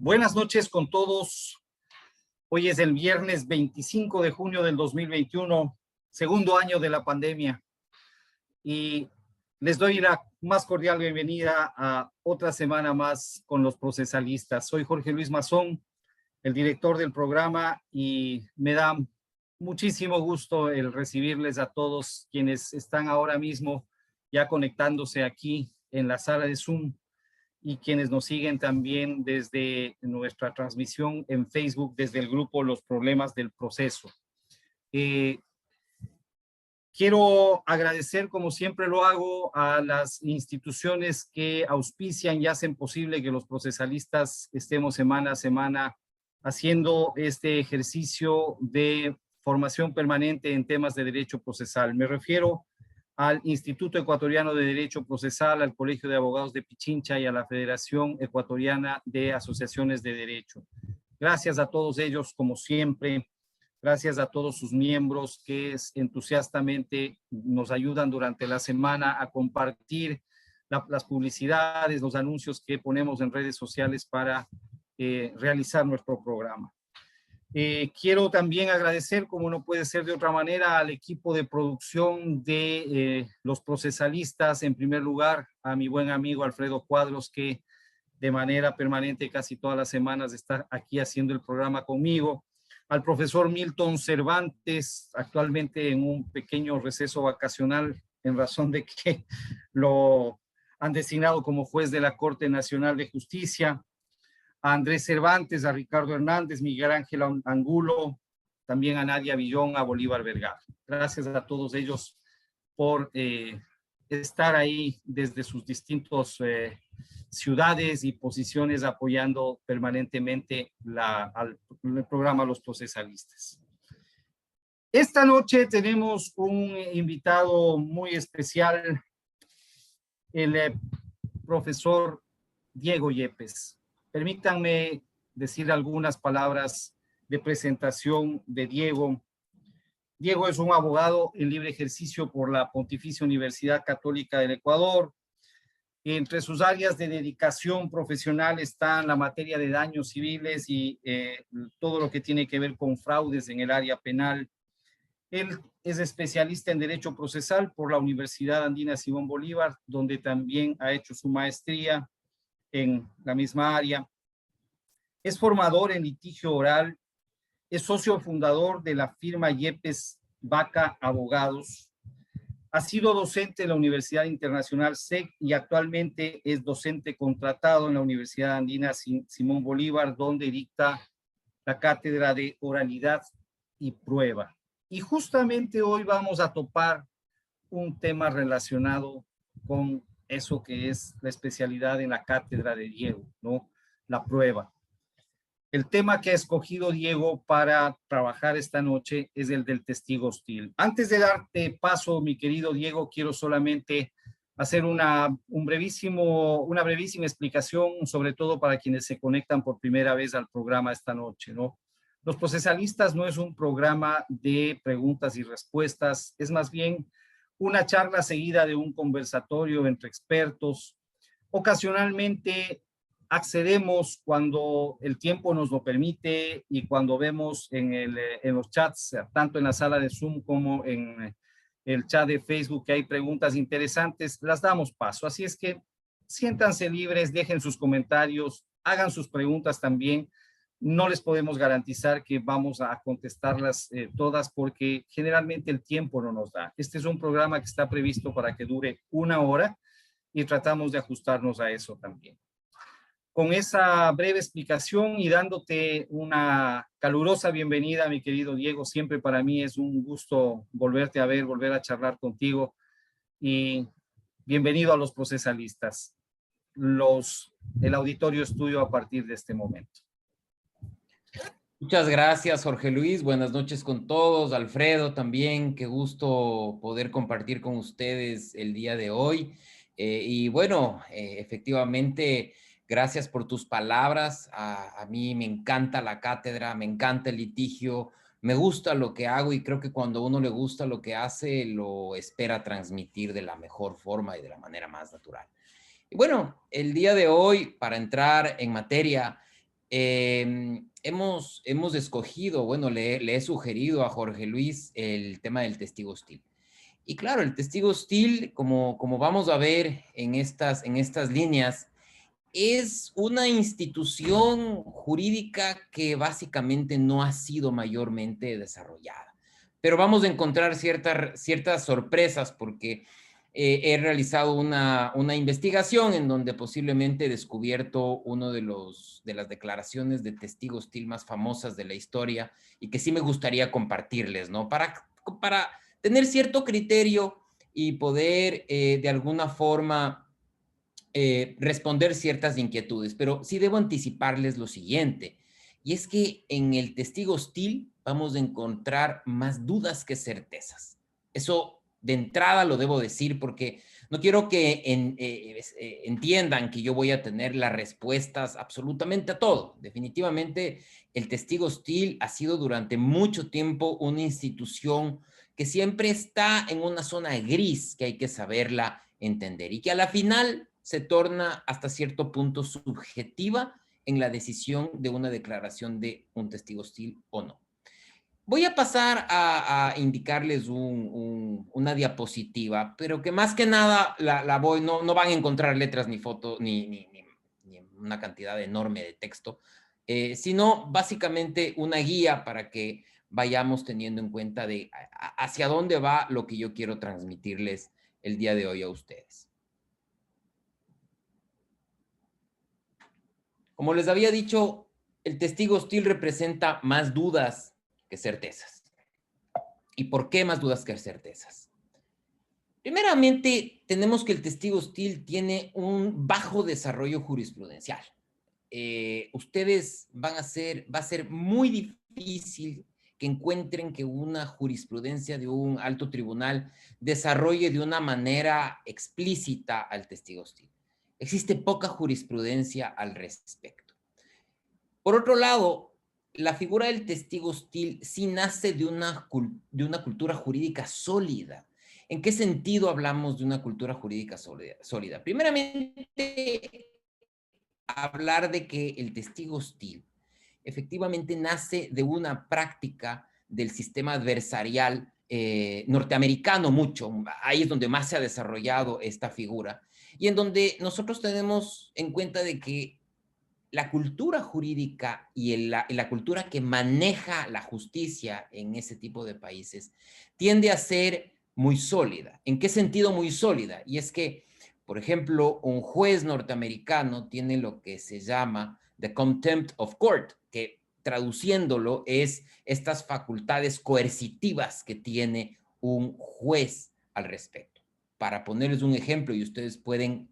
Buenas noches con todos. Hoy es el viernes 25 de junio del 2021, segundo año de la pandemia. Y les doy la más cordial bienvenida a otra semana más con los procesalistas. Soy Jorge Luis Mazón, el director del programa, y me da muchísimo gusto el recibirles a todos quienes están ahora mismo ya conectándose aquí en la sala de Zoom y quienes nos siguen también desde nuestra transmisión en Facebook, desde el grupo Los Problemas del Proceso. Quiero agradecer, como siempre lo hago, a las instituciones que auspician y hacen posible que los procesalistas estemos semana a semana haciendo este ejercicio de formación permanente en temas de derecho procesal. Me refiero al Instituto Ecuatoriano de Derecho Procesal, al Colegio de Abogados de Pichincha y a la Federación Ecuatoriana de Asociaciones de Derecho. Gracias a todos ellos, como siempre. Gracias a todos sus miembros que entusiastamente nos ayudan durante la semana a compartir las publicidades, los anuncios que ponemos en redes sociales para realizar nuestro programa. Quiero también agradecer, como no puede ser de otra manera, al equipo de producción de los procesalistas, en primer lugar, a mi buen amigo Alfredo Cuadros, que de manera permanente casi todas las semanas está aquí haciendo el programa conmigo, al profesor Milton Cervantes, actualmente en un pequeño receso vacacional en razón de que lo han designado como juez de la Corte Nacional de Justicia, a Andrés Cervantes, a Ricardo Hernández, Miguel Ángel Angulo, también a Nadia Villón, a Bolívar Vergara. Gracias a todos ellos por estar ahí desde sus distintos ciudades y posiciones apoyando permanentemente el programa Los Procesalistas. Esta noche tenemos un invitado muy especial, el profesor Diego Yepes. Permítanme decir algunas palabras de presentación de Diego. Diego es un abogado en libre ejercicio por la Pontificia Universidad Católica del Ecuador. Entre sus áreas de dedicación profesional están la materia de daños civiles y todo lo que tiene que ver con fraudes en el área penal. Él es especialista en Derecho Procesal por la Universidad Andina Simón Bolívar, donde también ha hecho su maestría en la misma área. Es formador en litigio oral, es socio fundador de la firma Yepes Vaca Abogados, ha sido docente en la Universidad Internacional SEC y actualmente es docente contratado en la Universidad Andina Simón Bolívar, donde dicta la cátedra de oralidad y prueba. Y justamente hoy vamos a topar un tema relacionado con eso que es la especialidad en la cátedra de Diego, ¿no? La prueba. El tema que ha escogido Diego para trabajar esta noche es el del testigo hostil. Antes de darte paso, mi querido Diego, quiero solamente hacer una brevísima explicación, sobre todo para quienes se conectan por primera vez al programa esta noche, ¿no? Los Procesalistas no es un programa de preguntas y respuestas, es más bien una charla seguida de un conversatorio entre expertos. Ocasionalmente accedemos cuando el tiempo nos lo permite y cuando vemos en los chats, tanto en la sala de Zoom como en el chat de Facebook, que hay preguntas interesantes, las damos paso. Así es que siéntanse libres, dejen sus comentarios, hagan sus preguntas también. No les podemos garantizar que vamos a contestarlas todas porque generalmente el tiempo no nos da. Este es un programa que está previsto para que dure 1 hora y tratamos de ajustarnos a eso también. Con esa breve explicación y dándote una calurosa bienvenida, mi querido Diego, siempre para mí es un gusto volverte a ver, volver a charlar contigo y bienvenido a Los Procesalistas. El auditorio es tuyo a partir de este momento. Muchas gracias, Jorge Luis. Buenas noches con todos. Alfredo también, qué gusto poder compartir con ustedes el día de hoy. Y bueno, efectivamente, gracias por tus palabras. A mí me encanta la cátedra, me encanta el litigio, me gusta lo que hago y creo que cuando a uno le gusta lo que hace, lo espera transmitir de la mejor forma y de la manera más natural. Y bueno, el día de hoy, para entrar en materia, hemos escogido, bueno, le he sugerido a Jorge Luis el tema del testigo hostil. Y claro, el testigo hostil, como vamos a ver en estas líneas, es una institución jurídica que básicamente no ha sido mayormente desarrollada. Pero vamos a encontrar ciertas sorpresas porque he realizado una investigación en donde posiblemente he descubierto uno de las declaraciones de testigo hostil más famosas de la historia y que sí me gustaría compartirles, ¿no? Para tener cierto criterio y poder de alguna forma responder ciertas inquietudes, pero sí debo anticiparles lo siguiente, y es que en el testigo hostil vamos a encontrar más dudas que certezas. Eso de entrada lo debo decir porque no quiero que entiendan que yo voy a tener las respuestas absolutamente a todo. Definitivamente el testigo hostil ha sido durante mucho tiempo una institución que siempre está en una zona gris que hay que saberla entender y que a la final se torna hasta cierto punto subjetiva en la decisión de una declaración de un testigo hostil o no. Voy a pasar a indicarles una diapositiva, pero que más que nada no van a encontrar letras ni fotos ni una cantidad enorme de texto, sino básicamente una guía para que vayamos teniendo en cuenta de hacia dónde va lo que yo quiero transmitirles el día de hoy a ustedes. Como les había dicho, el testigo hostil representa más dudas que certezas. ¿Y por qué más dudas que certezas? Primeramente, tenemos que el testigo hostil tiene un bajo desarrollo jurisprudencial. Va a ser muy difícil que encuentren que una jurisprudencia de un alto tribunal desarrolle de una manera explícita al testigo hostil. Existe poca jurisprudencia al respecto. Por otro lado, la figura del testigo hostil sí nace de una cultura jurídica sólida. ¿En qué sentido hablamos de una cultura jurídica sólida? Primeramente, hablar de que el testigo hostil efectivamente nace de una práctica del sistema adversarial norteamericano mucho. Ahí es donde más se ha desarrollado esta figura y en donde nosotros tenemos en cuenta de que la cultura jurídica y la cultura que maneja la justicia en ese tipo de países tiende a ser muy sólida. ¿En qué sentido muy sólida? Y es que, por ejemplo, un juez norteamericano tiene lo que se llama the contempt of court, que traduciéndolo es estas facultades coercitivas que tiene un juez al respecto. Para ponerles un ejemplo, y ustedes pueden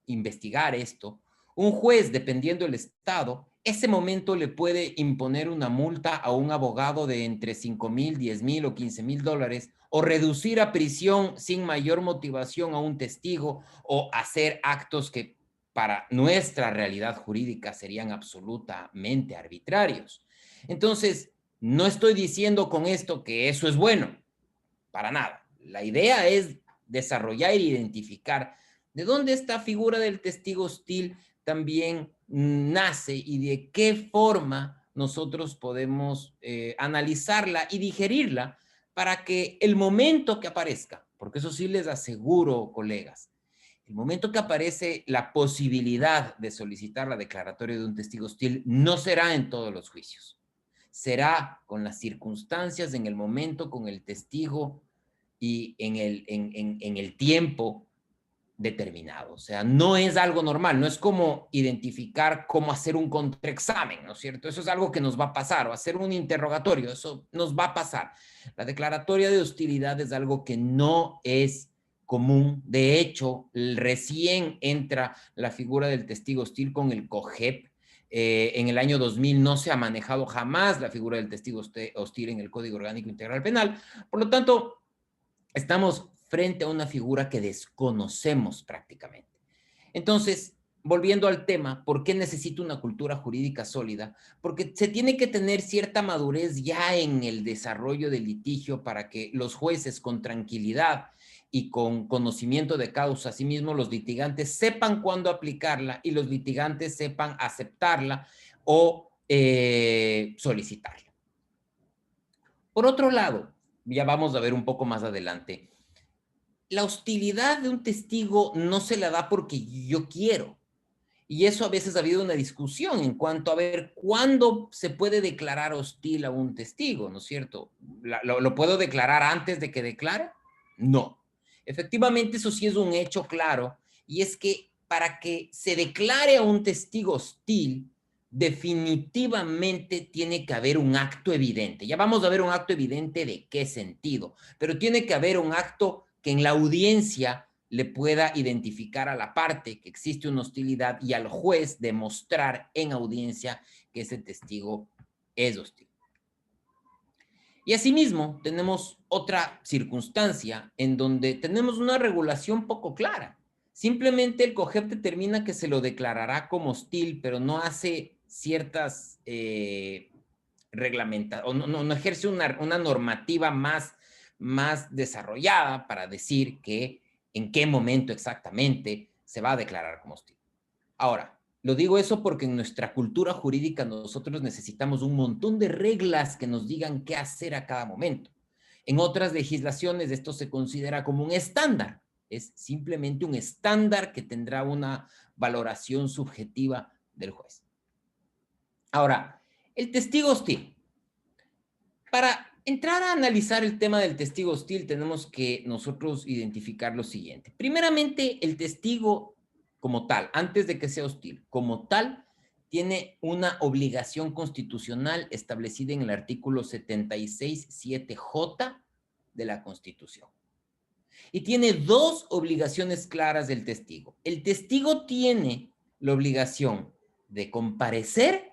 investigar esto, un juez, dependiendo del estado, ese momento le puede imponer una multa a un abogado de entre 5,000, 10,000 o 15,000 dólares, o reducir a prisión sin mayor motivación a un testigo, o hacer actos que para nuestra realidad jurídica serían absolutamente arbitrarios. Entonces, no estoy diciendo con esto que eso es bueno, para nada. La idea es desarrollar e identificar de dónde esta figura del testigo hostil también nace y de qué forma nosotros podemos analizarla y digerirla para que el momento que aparezca, porque eso sí les aseguro, colegas, el momento que aparece la posibilidad de solicitar la declaratoria de un testigo hostil no será en todos los juicios. Será con las circunstancias, en el momento, con el testigo y en el tiempo determinado. O sea, no es algo normal, no es como identificar cómo hacer un contraexamen, ¿no es cierto? Eso es algo que nos va a pasar, o hacer un interrogatorio, eso nos va a pasar. La declaratoria de hostilidad es algo que no es común. De hecho, recién entra la figura del testigo hostil con el COGEP. En el año 2000 no se ha manejado jamás la figura del testigo hostil en el Código Orgánico Integral Penal. Por lo tanto, estamos frente a una figura que desconocemos prácticamente. Entonces, volviendo al tema, ¿por qué necesito una cultura jurídica sólida? Porque se tiene que tener cierta madurez ya en el desarrollo del litigio para que los jueces con tranquilidad y con conocimiento de causa, asimismo los litigantes sepan cuándo aplicarla y los litigantes sepan aceptarla o solicitarla. Por otro lado, ya vamos a ver un poco más adelante, la hostilidad de un testigo no se la da porque yo quiero. Y eso a veces ha habido una discusión en cuanto a ver cuándo se puede declarar hostil a un testigo, ¿no es cierto? ¿Lo puedo declarar antes de que declare? No. Efectivamente, eso sí es un hecho claro, y es que para que se declare a un testigo hostil, definitivamente tiene que haber un acto evidente. Ya vamos a ver un acto evidente de qué sentido, pero tiene que haber un acto que en la audiencia le pueda identificar a la parte que existe una hostilidad y al juez demostrar en audiencia que ese testigo es hostil. Y asimismo, tenemos otra circunstancia en donde tenemos una regulación poco clara. Simplemente el COGEP determina que se lo declarará como hostil, pero no hace ciertas reglamentaciones, o no ejerce una normativa más desarrollada para decir que en qué momento exactamente se va a declarar como hostil. Ahora, lo digo eso porque en nuestra cultura jurídica nosotros necesitamos un montón de reglas que nos digan qué hacer a cada momento. En otras legislaciones esto se considera como un estándar. Es simplemente un estándar que tendrá una valoración subjetiva del juez. Ahora, el testigo hostil. Para entrar a analizar el tema del testigo hostil, tenemos que nosotros identificar lo siguiente. Primeramente, el testigo como tal, antes de que sea hostil, como tal, tiene una obligación constitucional establecida en el artículo 76.7J de la Constitución. Y tiene dos obligaciones claras del testigo. El testigo tiene la obligación de comparecer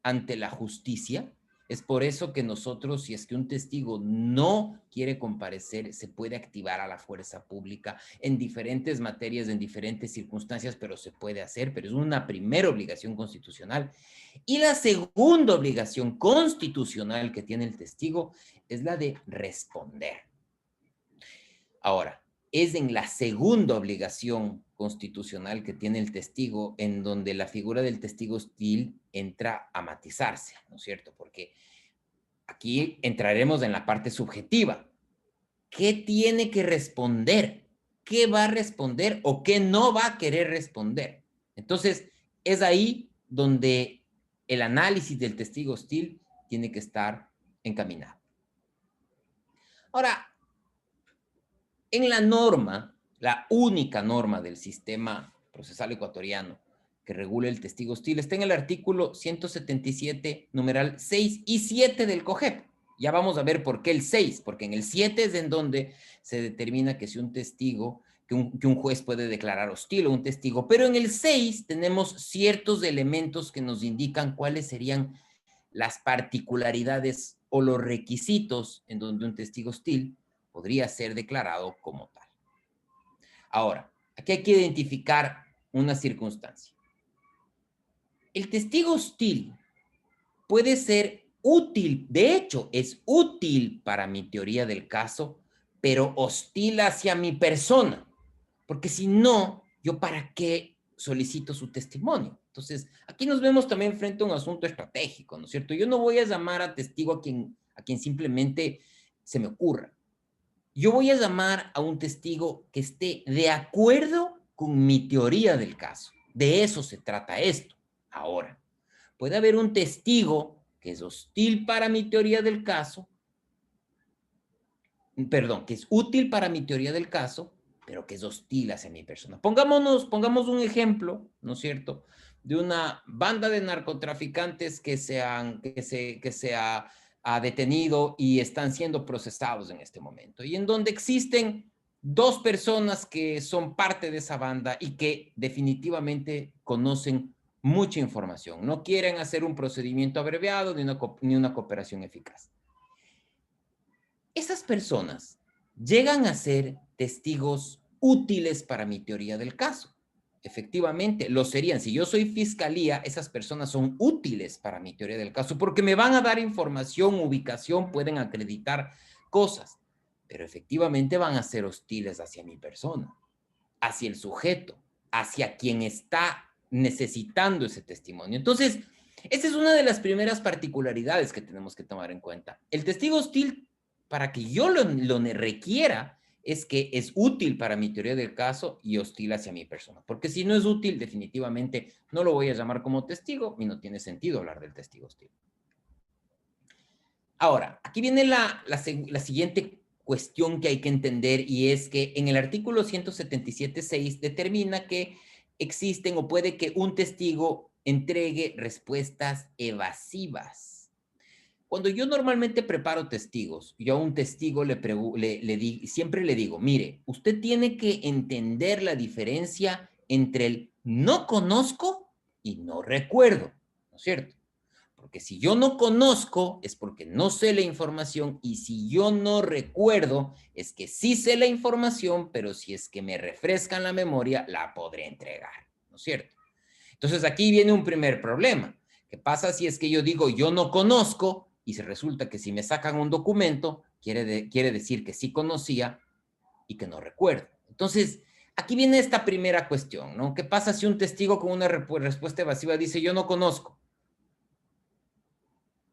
ante la justicia. Es por eso que nosotros, si es que un testigo no quiere comparecer, se puede activar a la fuerza pública en diferentes materias, en diferentes circunstancias, pero se puede hacer, pero es una primera obligación constitucional. Y la segunda obligación constitucional que tiene el testigo es la de responder. Ahora, es en la segunda obligación constitucional que tiene el testigo en donde la figura del testigo hostil entra a matizarse, ¿no es cierto? Porque aquí entraremos en la parte subjetiva. ¿Qué tiene que responder? ¿Qué va a responder o qué no va a querer responder? Entonces, es ahí donde el análisis del testigo hostil tiene que estar encaminado. Ahora, en la norma, la única norma del sistema procesal ecuatoriano que regula el testigo hostil está en el artículo 177, numeral 6 y 7 del COGEP. Ya vamos a ver por qué el 6, porque en el 7 es en donde se determina que si un testigo, que un juez puede declarar hostil a un testigo, pero en el 6 tenemos ciertos elementos que nos indican cuáles serían las particularidades o los requisitos en donde un testigo hostil podría ser declarado como tal. Ahora, aquí hay que identificar una circunstancia. El testigo hostil puede ser útil, de hecho, es útil para mi teoría del caso, pero hostil hacia mi persona, porque si no, ¿yo para qué solicito su testimonio? Entonces, aquí nos vemos también frente a un asunto estratégico, ¿no es cierto? Yo no voy a llamar a testigo a quien simplemente se me ocurra. Yo voy a llamar a un testigo que esté de acuerdo con mi teoría del caso. De eso se trata esto. Ahora, puede haber un testigo que es hostil para mi teoría del caso, perdón, que es útil para mi teoría del caso, pero que es hostil hacia mi persona. Pongamos un ejemplo, ¿no es cierto?, de una banda de narcotraficantes que se ha detenido y están siendo procesados en este momento, y en donde existen dos personas que son parte de esa banda y que definitivamente conocen mucha información. No quieren hacer un procedimiento abreviado ni una cooperación eficaz. Esas personas llegan a ser testigos útiles para mi teoría del caso. Efectivamente, lo serían. Si yo soy fiscalía, esas personas son útiles para mi teoría del caso porque me van a dar información, ubicación, pueden acreditar cosas, pero efectivamente van a ser hostiles hacia mi persona, hacia el sujeto, hacia quien está necesitando ese testimonio. Entonces, Esa es una de las primeras particularidades que tenemos que tomar en cuenta. El testigo hostil, para que yo lo requiera, es que es útil para mi teoría del caso y hostil hacia mi persona. Porque si no es útil, definitivamente no lo voy a llamar como testigo y no tiene sentido hablar del testigo hostil. Ahora, aquí viene la siguiente cuestión que hay que entender, y es que en el artículo 177.6 determina que existen o puede que un testigo entregue respuestas evasivas. Cuando yo normalmente preparo testigos, yo a un testigo siempre le digo, mire, usted tiene que entender la diferencia entre el no conozco y no recuerdo, ¿no es cierto? Porque si yo no conozco es porque no sé la información, y si yo no recuerdo es que sí sé la información, pero si es que me refrescan la memoria, la podré entregar, ¿no es cierto? Entonces aquí viene un primer problema. ¿Qué pasa si es que yo digo yo no conozco y se resulta que si me sacan un documento quiere decir que sí conocía y que no recuerdo? Entonces aquí viene esta primera cuestión, ¿no? ¿Qué pasa si un testigo con una respuesta evasiva dice yo no conozco?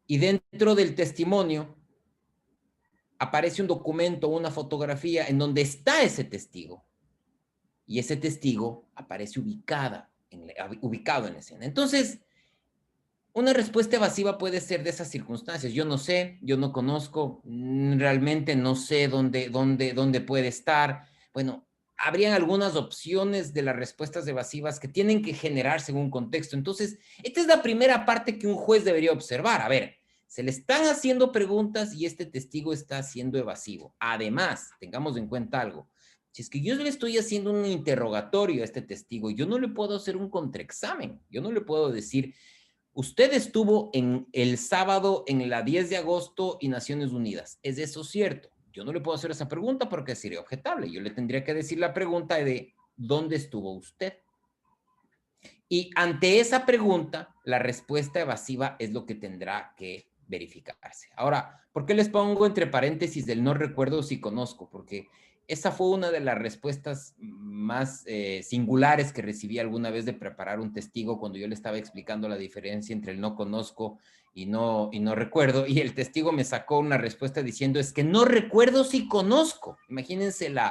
Y dentro del testimonio aparece un documento o una fotografía en donde está ese testigo. Y ese testigo aparece ubicado en la escena. Entonces, una respuesta evasiva puede ser de esas circunstancias. Yo no sé, yo no conozco, realmente no sé dónde puede estar. Bueno, habrían algunas opciones de las respuestas evasivas que tienen que generarse en un contexto. Entonces, esta es la primera parte que un juez debería observar. A ver, se le están haciendo preguntas y este testigo está siendo evasivo. Además, tengamos en cuenta algo. Si es que yo le estoy haciendo un interrogatorio a este testigo, yo no le puedo hacer un contraexamen. Yo no le puedo decir, usted estuvo el sábado en la 10 de agosto y Naciones Unidas. ¿Es eso cierto? Yo no le puedo hacer esa pregunta porque sería objetable. Yo le tendría que decir la pregunta de ¿dónde estuvo usted? Y ante esa pregunta, la respuesta evasiva es lo que tendrá que verificarse. Ahora, ¿por qué les pongo entre paréntesis del no recuerdo si conozco? Porque esa fue una de las respuestas más singulares que recibí alguna vez de preparar un testigo cuando yo le estaba explicando la diferencia entre el no conozco y no recuerdo. Y el testigo me sacó una respuesta diciendo, es que no recuerdo si conozco. Imagínense de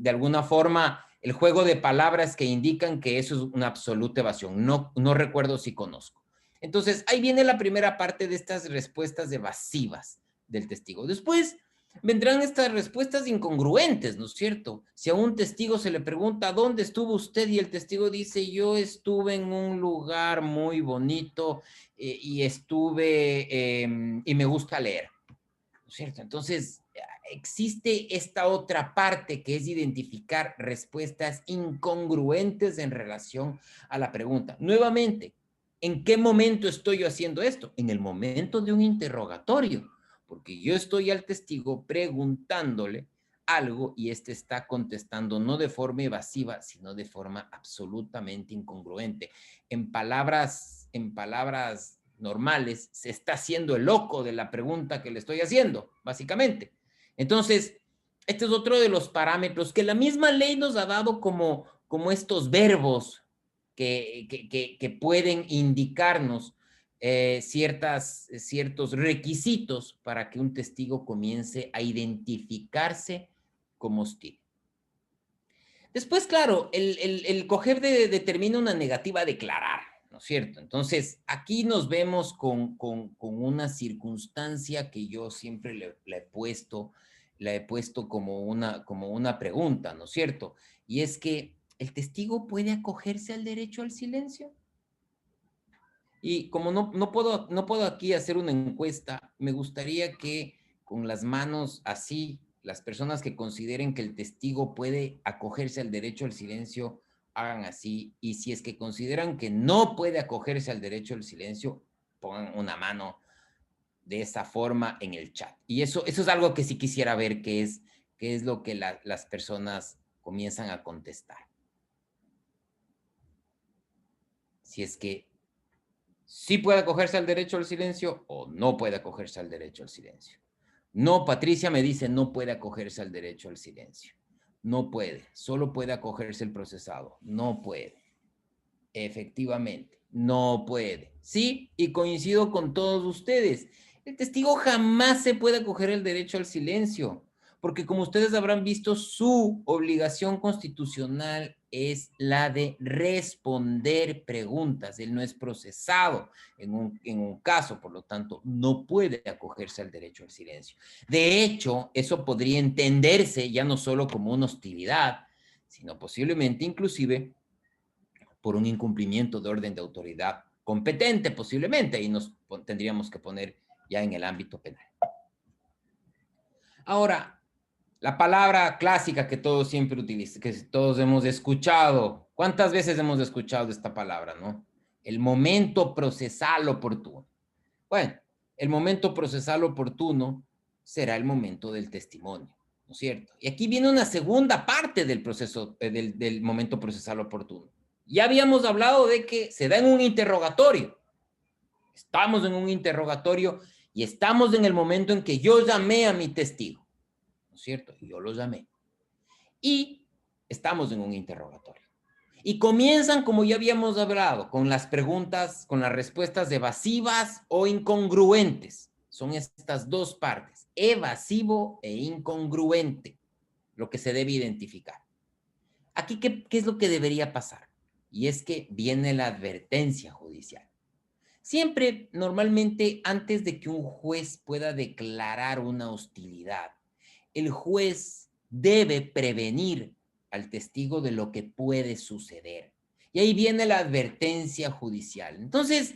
alguna forma el juego de palabras que indican que eso es una absoluta evasión. No recuerdo si conozco. Entonces, ahí viene la primera parte de estas respuestas evasivas del testigo. Después vendrán estas respuestas incongruentes, ¿no es cierto? Si a un testigo se le pregunta, ¿dónde estuvo usted? Y el testigo dice, yo estuve en un lugar muy bonito y y me gusta leer, ¿no es cierto? Entonces, existe esta otra parte que es identificar respuestas incongruentes en relación a la pregunta. Nuevamente, ¿en qué momento estoy yo haciendo esto? En el momento de un interrogatorio, porque yo estoy al testigo preguntándole algo y este está contestando no de forma evasiva, sino de forma absolutamente incongruente. En palabras normales, se está haciendo el loco de la pregunta que le estoy haciendo, básicamente. Entonces, este es otro de los parámetros que la misma ley nos ha dado como estos verbos que pueden indicarnos ciertos requisitos para que un testigo comience a identificarse como hostil. Después, claro, el COGEP determina una negativa a declarar, ¿no es cierto? Entonces, aquí nos vemos con una circunstancia que yo siempre la he puesto como una pregunta, ¿no es cierto? Y es que, ¿el testigo puede acogerse al derecho al silencio? Y como no puedo aquí hacer una encuesta, me gustaría que con las manos así, las personas que consideren que el testigo puede acogerse al derecho al silencio, hagan así. Y si es que consideran que no puede acogerse al derecho al silencio, pongan una mano de esa forma en el chat. Y eso es algo que sí quisiera ver, qué es lo que las personas comienzan a contestar. Si es que sí puede acogerse al derecho al silencio o no puede acogerse al derecho al silencio. No, Patricia me dice no puede acogerse al derecho al silencio. No puede, solo puede acogerse el procesado. No puede. Efectivamente. No puede. Sí, y coincido con todos ustedes. El testigo jamás se puede acoger el derecho al silencio, porque como ustedes habrán visto, su obligación constitucional es la de responder preguntas. Él no es procesado en un caso, por lo tanto, no puede acogerse al derecho al silencio. De hecho, eso podría entenderse ya no solo como una hostilidad, sino posiblemente inclusive por un incumplimiento de orden de autoridad competente, posiblemente, y nos tendríamos que poner ya en el ámbito penal. Ahora, la palabra clásica que todos siempre utilizan, que todos hemos escuchado. ¿Cuántas veces hemos escuchado esta palabra, no? El momento procesal oportuno. Bueno, el momento procesal oportuno será el momento del testimonio, ¿no es cierto? Y aquí viene una segunda parte del proceso, del momento procesal oportuno. Ya habíamos hablado de que se da en un interrogatorio. Estamos en un interrogatorio y estamos en el momento en que yo llamé a mi testigo, ¿no es cierto? Yo lo llamé. Y estamos en un interrogatorio. Y comienzan, como ya habíamos hablado, con las preguntas, con las respuestas evasivas o incongruentes. Son estas dos partes, evasivo e incongruente, lo que se debe identificar. Aquí, ¿qué es lo que debería pasar? Y es que viene la advertencia judicial. Siempre, normalmente, antes de que un juez pueda declarar una hostilidad, el juez debe prevenir al testigo de lo que puede suceder. Y ahí viene la advertencia judicial. Entonces,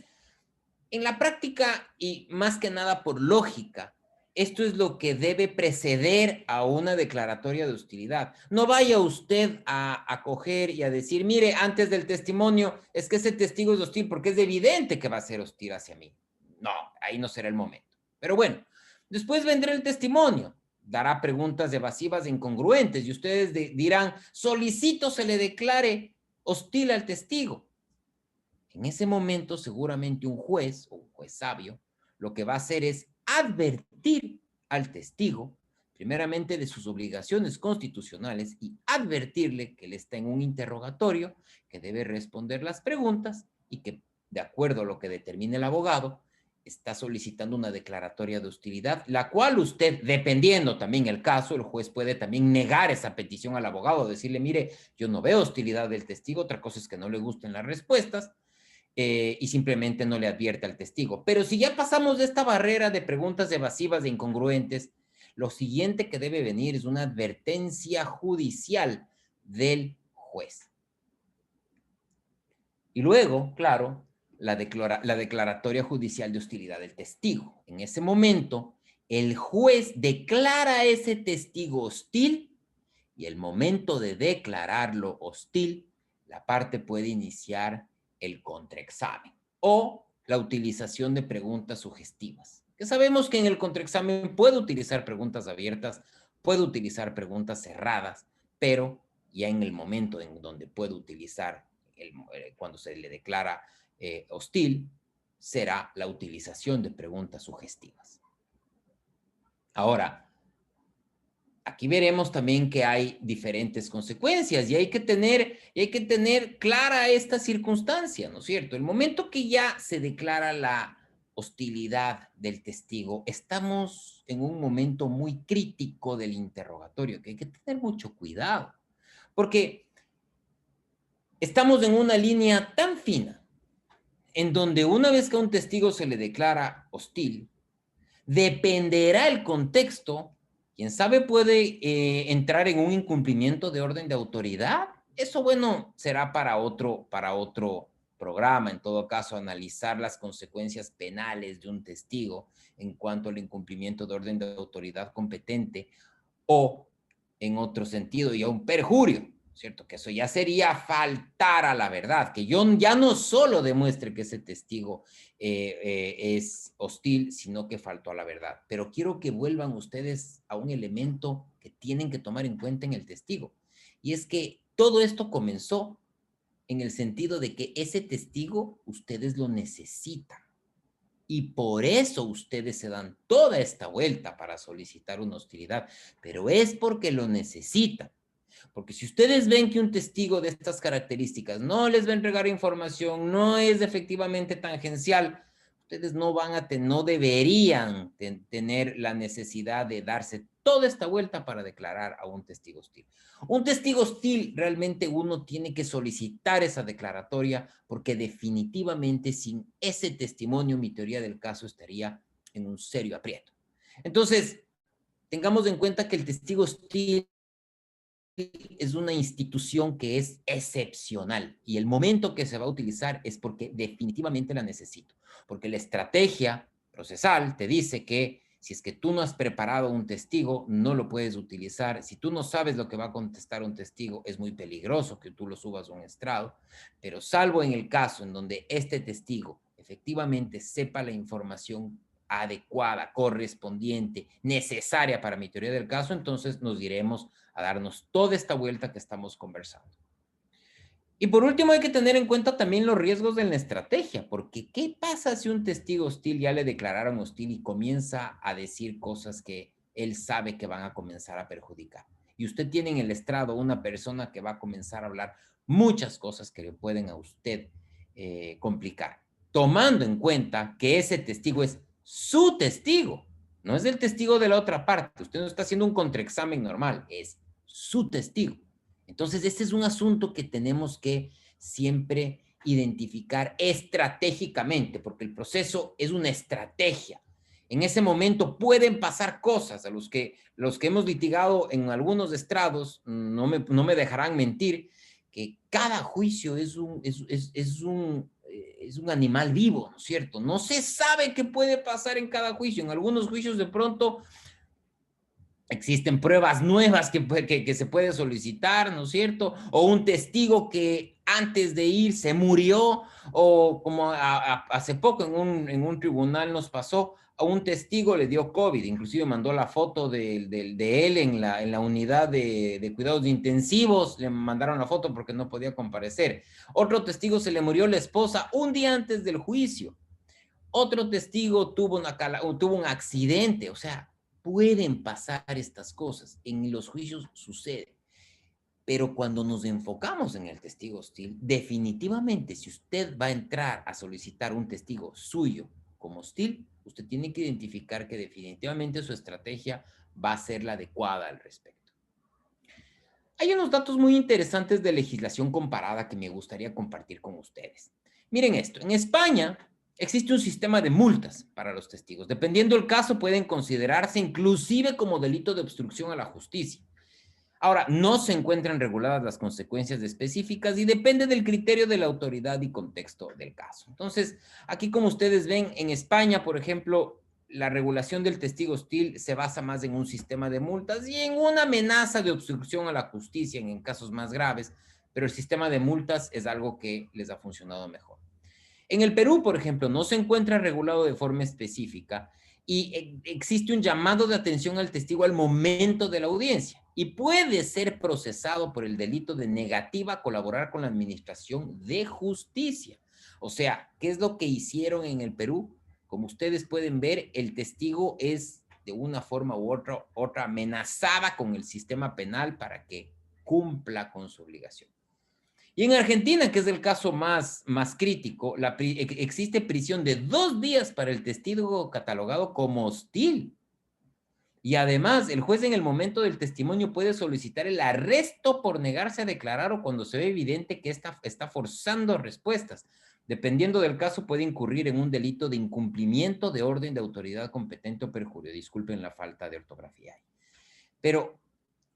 en la práctica y más que nada por lógica, esto es lo que debe preceder a una declaratoria de hostilidad. No vaya usted a coger y a decir, mire, antes del testimonio, es que ese testigo es hostil porque es evidente que va a ser hostil hacia mí. No, ahí no será el momento. Pero bueno, después vendrá el testimonio. Dará preguntas evasivas e incongruentes y ustedes dirán, solicito se le declare hostil al testigo. En ese momento, seguramente un juez o un juez sabio lo que va a hacer es advertir al testigo, primeramente de sus obligaciones constitucionales y advertirle que él está en un interrogatorio, que debe responder las preguntas y que, de acuerdo a lo que determine el abogado, está solicitando una declaratoria de hostilidad, la cual usted, dependiendo también el caso, el juez puede también negar esa petición al abogado, decirle, mire, yo no veo hostilidad del testigo, otra cosa es que no le gusten las respuestas, y simplemente no le advierte al testigo. Pero si ya pasamos de esta barrera de preguntas evasivas e incongruentes, lo siguiente que debe venir es una advertencia judicial del juez. Y luego, claro, la declaratoria judicial de hostilidad del testigo. En ese momento, el juez declara a ese testigo hostil y el momento de declararlo hostil, la parte puede iniciar el contraexamen o la utilización de preguntas sugestivas. Que sabemos que en el contraexamen puede utilizar preguntas abiertas, puede utilizar preguntas cerradas, pero ya en el momento en donde puede utilizar, cuando se le declara hostil, será la utilización de preguntas sugestivas. Ahora, aquí veremos también que hay diferentes consecuencias y hay que tener clara esta circunstancia, ¿no es cierto? El momento que ya se declara la hostilidad del testigo, estamos en un momento muy crítico del interrogatorio, que hay que tener mucho cuidado, porque estamos en una línea tan fina, en donde una vez que a un testigo se le declara hostil, dependerá el contexto. Quién sabe, puede entrar en un incumplimiento de orden de autoridad. Eso, bueno, será para otro programa. En todo caso, analizar las consecuencias penales de un testigo en cuanto al incumplimiento de orden de autoridad competente o, en otro sentido, ya un perjurio, ¿cierto? Que eso ya sería faltar a la verdad, que yo ya no solo demuestre que ese testigo es hostil, sino que faltó a la verdad. Pero quiero que vuelvan ustedes a un elemento que tienen que tomar en cuenta en el testigo, y es que todo esto comenzó en el sentido de que ese testigo ustedes lo necesitan. Y por eso ustedes se dan toda esta vuelta para solicitar una hostilidad, pero es porque lo necesitan. Porque si ustedes ven que un testigo de estas características no les va a entregar información, no es efectivamente tangencial, ustedes no deberían tener la necesidad de darse toda esta vuelta para declarar a un testigo hostil. Un testigo hostil, realmente uno tiene que solicitar esa declaratoria porque definitivamente sin ese testimonio mi teoría del caso estaría en un serio aprieto. Entonces, tengamos en cuenta que el testigo hostil es una institución que es excepcional y el momento que se va a utilizar es porque definitivamente la necesito, porque la estrategia procesal te dice que si es que tú no has preparado un testigo, no lo puedes utilizar. Si tú no sabes lo que va a contestar un testigo, es muy peligroso que tú lo subas a un estrado, pero salvo en el caso en donde este testigo efectivamente sepa la información adecuada, correspondiente, necesaria para mi teoría del caso, entonces nos diremos a darnos toda esta vuelta que estamos conversando. Y por último, hay que tener en cuenta también los riesgos de la estrategia, porque ¿qué pasa si un testigo hostil ya le declararon hostil y comienza a decir cosas que él sabe que van a comenzar a perjudicar? Y usted tiene en el estrado una persona que va a comenzar a hablar muchas cosas que le pueden a usted complicar, tomando en cuenta que ese testigo es su testigo, no es el testigo de la otra parte. Usted no está haciendo un contraexamen normal, es su testigo. Entonces, este es un asunto que tenemos que siempre identificar estratégicamente, porque el proceso es una estrategia. En ese momento pueden pasar cosas a los que hemos litigado en algunos estrados, no me dejarán mentir, que cada juicio es un animal vivo, ¿no es cierto? No se sabe qué puede pasar en cada juicio. En algunos juicios de pronto existen pruebas nuevas que se puede solicitar, ¿no es cierto? O un testigo que antes de ir se murió, o como hace poco en un tribunal nos pasó, a un testigo le dio COVID, inclusive mandó la foto de él en la unidad de cuidados intensivos, le mandaron la foto porque no podía comparecer. Otro testigo se le murió la esposa un día antes del juicio. Otro testigo tuvo un accidente, o sea, pueden pasar estas cosas. En los juicios sucede. Pero cuando nos enfocamos en el testigo hostil, definitivamente si usted va a entrar a solicitar un testigo suyo como hostil, usted tiene que identificar que definitivamente su estrategia va a ser la adecuada al respecto. Hay unos datos muy interesantes de legislación comparada que me gustaría compartir con ustedes. Miren esto, en España existe un sistema de multas para los testigos. Dependiendo del caso, pueden considerarse inclusive como delito de obstrucción a la justicia. Ahora, no se encuentran reguladas las consecuencias específicas y depende del criterio de la autoridad y contexto del caso. Entonces, aquí como ustedes ven, en España, por ejemplo, la regulación del testigo hostil se basa más en un sistema de multas y en una amenaza de obstrucción a la justicia en casos más graves, pero el sistema de multas es algo que les ha funcionado mejor. En el Perú, por ejemplo, no se encuentra regulado de forma específica y existe un llamado de atención al testigo al momento de la audiencia y puede ser procesado por el delito de negativa a colaborar con la administración de justicia. O sea, ¿qué es lo que hicieron en el Perú? Como ustedes pueden ver, el testigo es de una forma u otra amenazada con el sistema penal para que cumpla con su obligación. Y en Argentina, que es el caso más crítico, existe prisión de 2 días para el testigo catalogado como hostil. Y además, el juez en el momento del testimonio puede solicitar el arresto por negarse a declarar o cuando se ve evidente que está forzando respuestas. Dependiendo del caso, puede incurrir en un delito de incumplimiento de orden de autoridad competente o perjurio. Disculpen la falta de ortografía. Pero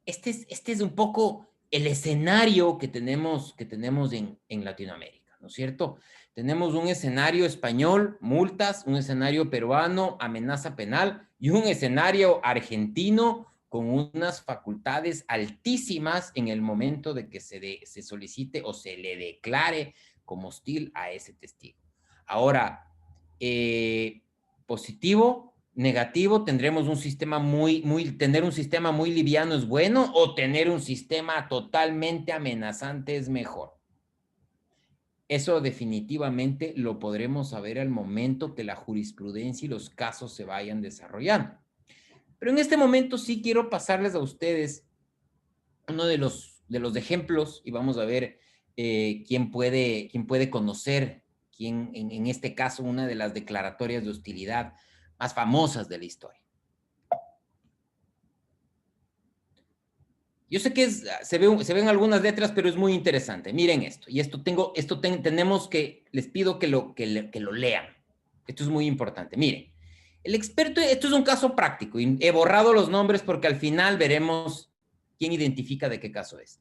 este es un poco el escenario que tenemos en Latinoamérica, ¿no es cierto? Tenemos un escenario español, multas, un escenario peruano, amenaza penal, y un escenario argentino con unas facultades altísimas en el momento de que se solicite o se le declare como hostil a ese testigo. Ahora, positivo, negativo, tendremos un sistema tener un sistema muy liviano es bueno o tener un sistema totalmente amenazante es mejor. Eso definitivamente lo podremos saber al momento que la jurisprudencia y los casos se vayan desarrollando. Pero en este momento sí quiero pasarles a ustedes uno de los los ejemplos y vamos a ver quién puede conocer, en este caso, una de las declaratorias de hostilidad más famosas de la historia. Yo sé que se ven algunas letras, pero es muy interesante. Miren esto. Y tenemos que, les pido que lo lean. Esto es muy importante. Miren, el experto, esto es un caso práctico. Y he borrado los nombres porque al final veremos quién identifica de qué caso es.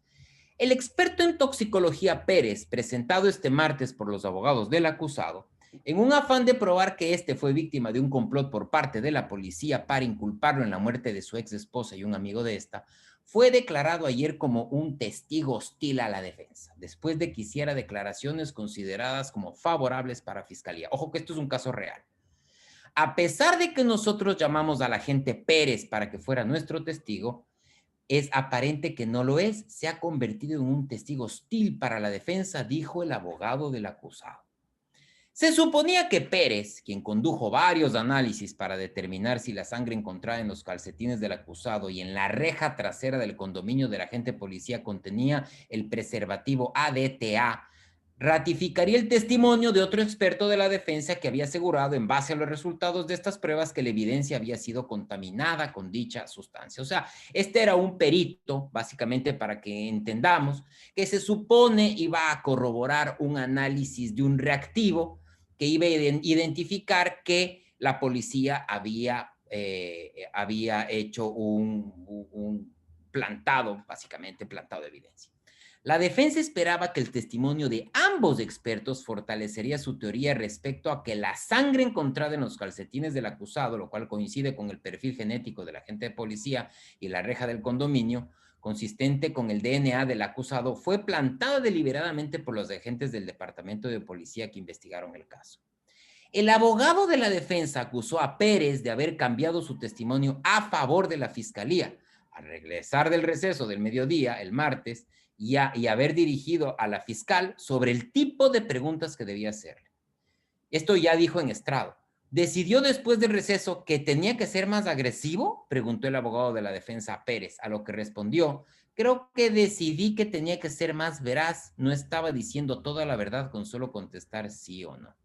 El experto en toxicología Pérez, presentado este martes por los abogados del acusado, en un afán de probar que este fue víctima de un complot por parte de la policía para inculparlo en la muerte de su ex esposa y un amigo de esta, fue declarado ayer como un testigo hostil a la defensa, después de que hiciera declaraciones consideradas como favorables para Fiscalía. Ojo que esto es un caso real. A pesar de que nosotros llamamos al agente Pérez para que fuera nuestro testigo, es aparente que no lo es. Se ha convertido en un testigo hostil para la defensa, dijo el abogado del acusado. Se suponía que Pérez, quien condujo varios análisis para determinar si la sangre encontrada en los calcetines del acusado y en la reja trasera del condominio del agente policía contenía el preservativo ADTA, ratificaría el testimonio de otro experto de la defensa que había asegurado, en base a los resultados de estas pruebas, que la evidencia había sido contaminada con dicha sustancia. O sea, este era un perito, básicamente para que entendamos, que se supone iba a corroborar un análisis de un reactivo que iba a identificar que la policía había hecho un plantado, básicamente plantado de evidencia. La defensa esperaba que el testimonio de ambos expertos fortalecería su teoría respecto a que la sangre encontrada en los calcetines del acusado, lo cual coincide con el perfil genético del agente de policía y la reja del condominio, consistente con el DNA del acusado, fue plantada deliberadamente por los agentes del Departamento de Policía que investigaron el caso. El abogado de la defensa acusó a Pérez de haber cambiado su testimonio a favor de la Fiscalía al regresar del receso del mediodía, el martes, y haber dirigido a la fiscal sobre el tipo de preguntas que debía hacerle. Esto ya dijo en estrado. ¿Decidió después del receso que tenía que ser más agresivo?, preguntó el abogado de la defensa a Pérez, a lo que respondió: creo que decidí que tenía que ser más veraz, no estaba diciendo toda la verdad con solo contestar sí o no.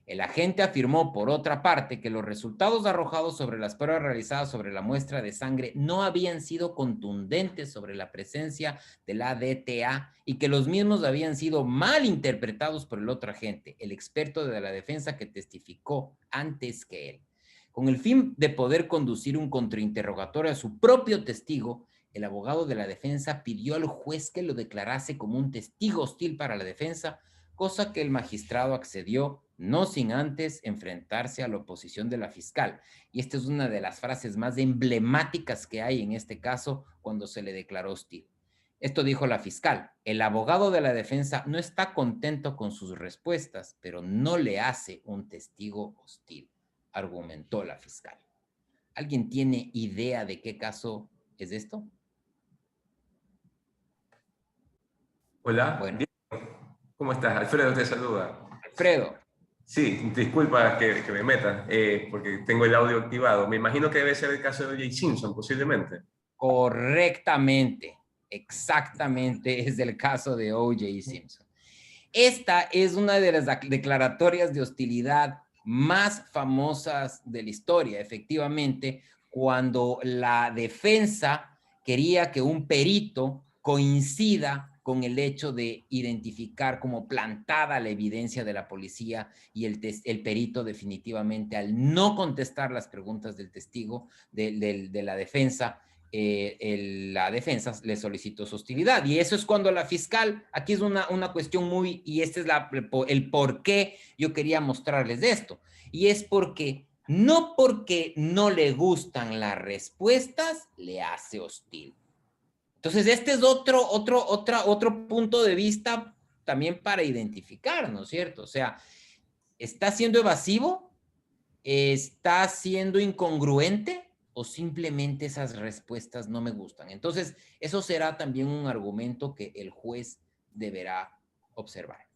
El agente afirmó, por otra parte, que los resultados arrojados sobre las pruebas realizadas sobre la muestra de sangre no habían sido contundentes sobre la presencia del ADTA y que los mismos habían sido mal interpretados por el otro agente, el experto de la defensa que testificó antes que él. Con el fin de poder conducir un contrainterrogatorio a su propio testigo, el abogado de la defensa pidió al juez que lo declarase como un testigo hostil para la defensa, cosa que el magistrado accedió, no sin antes enfrentarse a la oposición de la fiscal. Y esta es una de las frases más emblemáticas que hay en este caso cuando se le declaró hostil. Esto dijo la fiscal: el abogado de la defensa no está contento con sus respuestas, pero no le hace un testigo hostil, argumentó la fiscal. ¿Alguien tiene idea de qué caso es esto? Hola, Bueno, ¿cómo estás? Alfredo te saluda. Alfredo. Sí, disculpa que me meta, porque tengo el audio activado. Me imagino que debe ser el caso de O.J. Simpson, posiblemente. Correctamente, exactamente es el caso de O.J. Simpson. Esta es una de las declaratorias de hostilidad más famosas de la historia, efectivamente, cuando la defensa quería que un perito coincida con el hecho de identificar como plantada la evidencia de la policía, y el perito definitivamente, al no contestar las preguntas del testigo de la defensa, la defensa le solicitó su hostilidad. Y eso es cuando la fiscal, aquí es una cuestión muy, y este es el por qué yo quería mostrarles de esto, y es porque no le gustan las respuestas, le hace hostil. Entonces, este es otro punto de vista también para identificar, ¿no es cierto? O sea, ¿está siendo evasivo? ¿Está siendo incongruente? ¿O simplemente esas respuestas no me gustan? Entonces, eso será también un argumento que el juez deberá observar.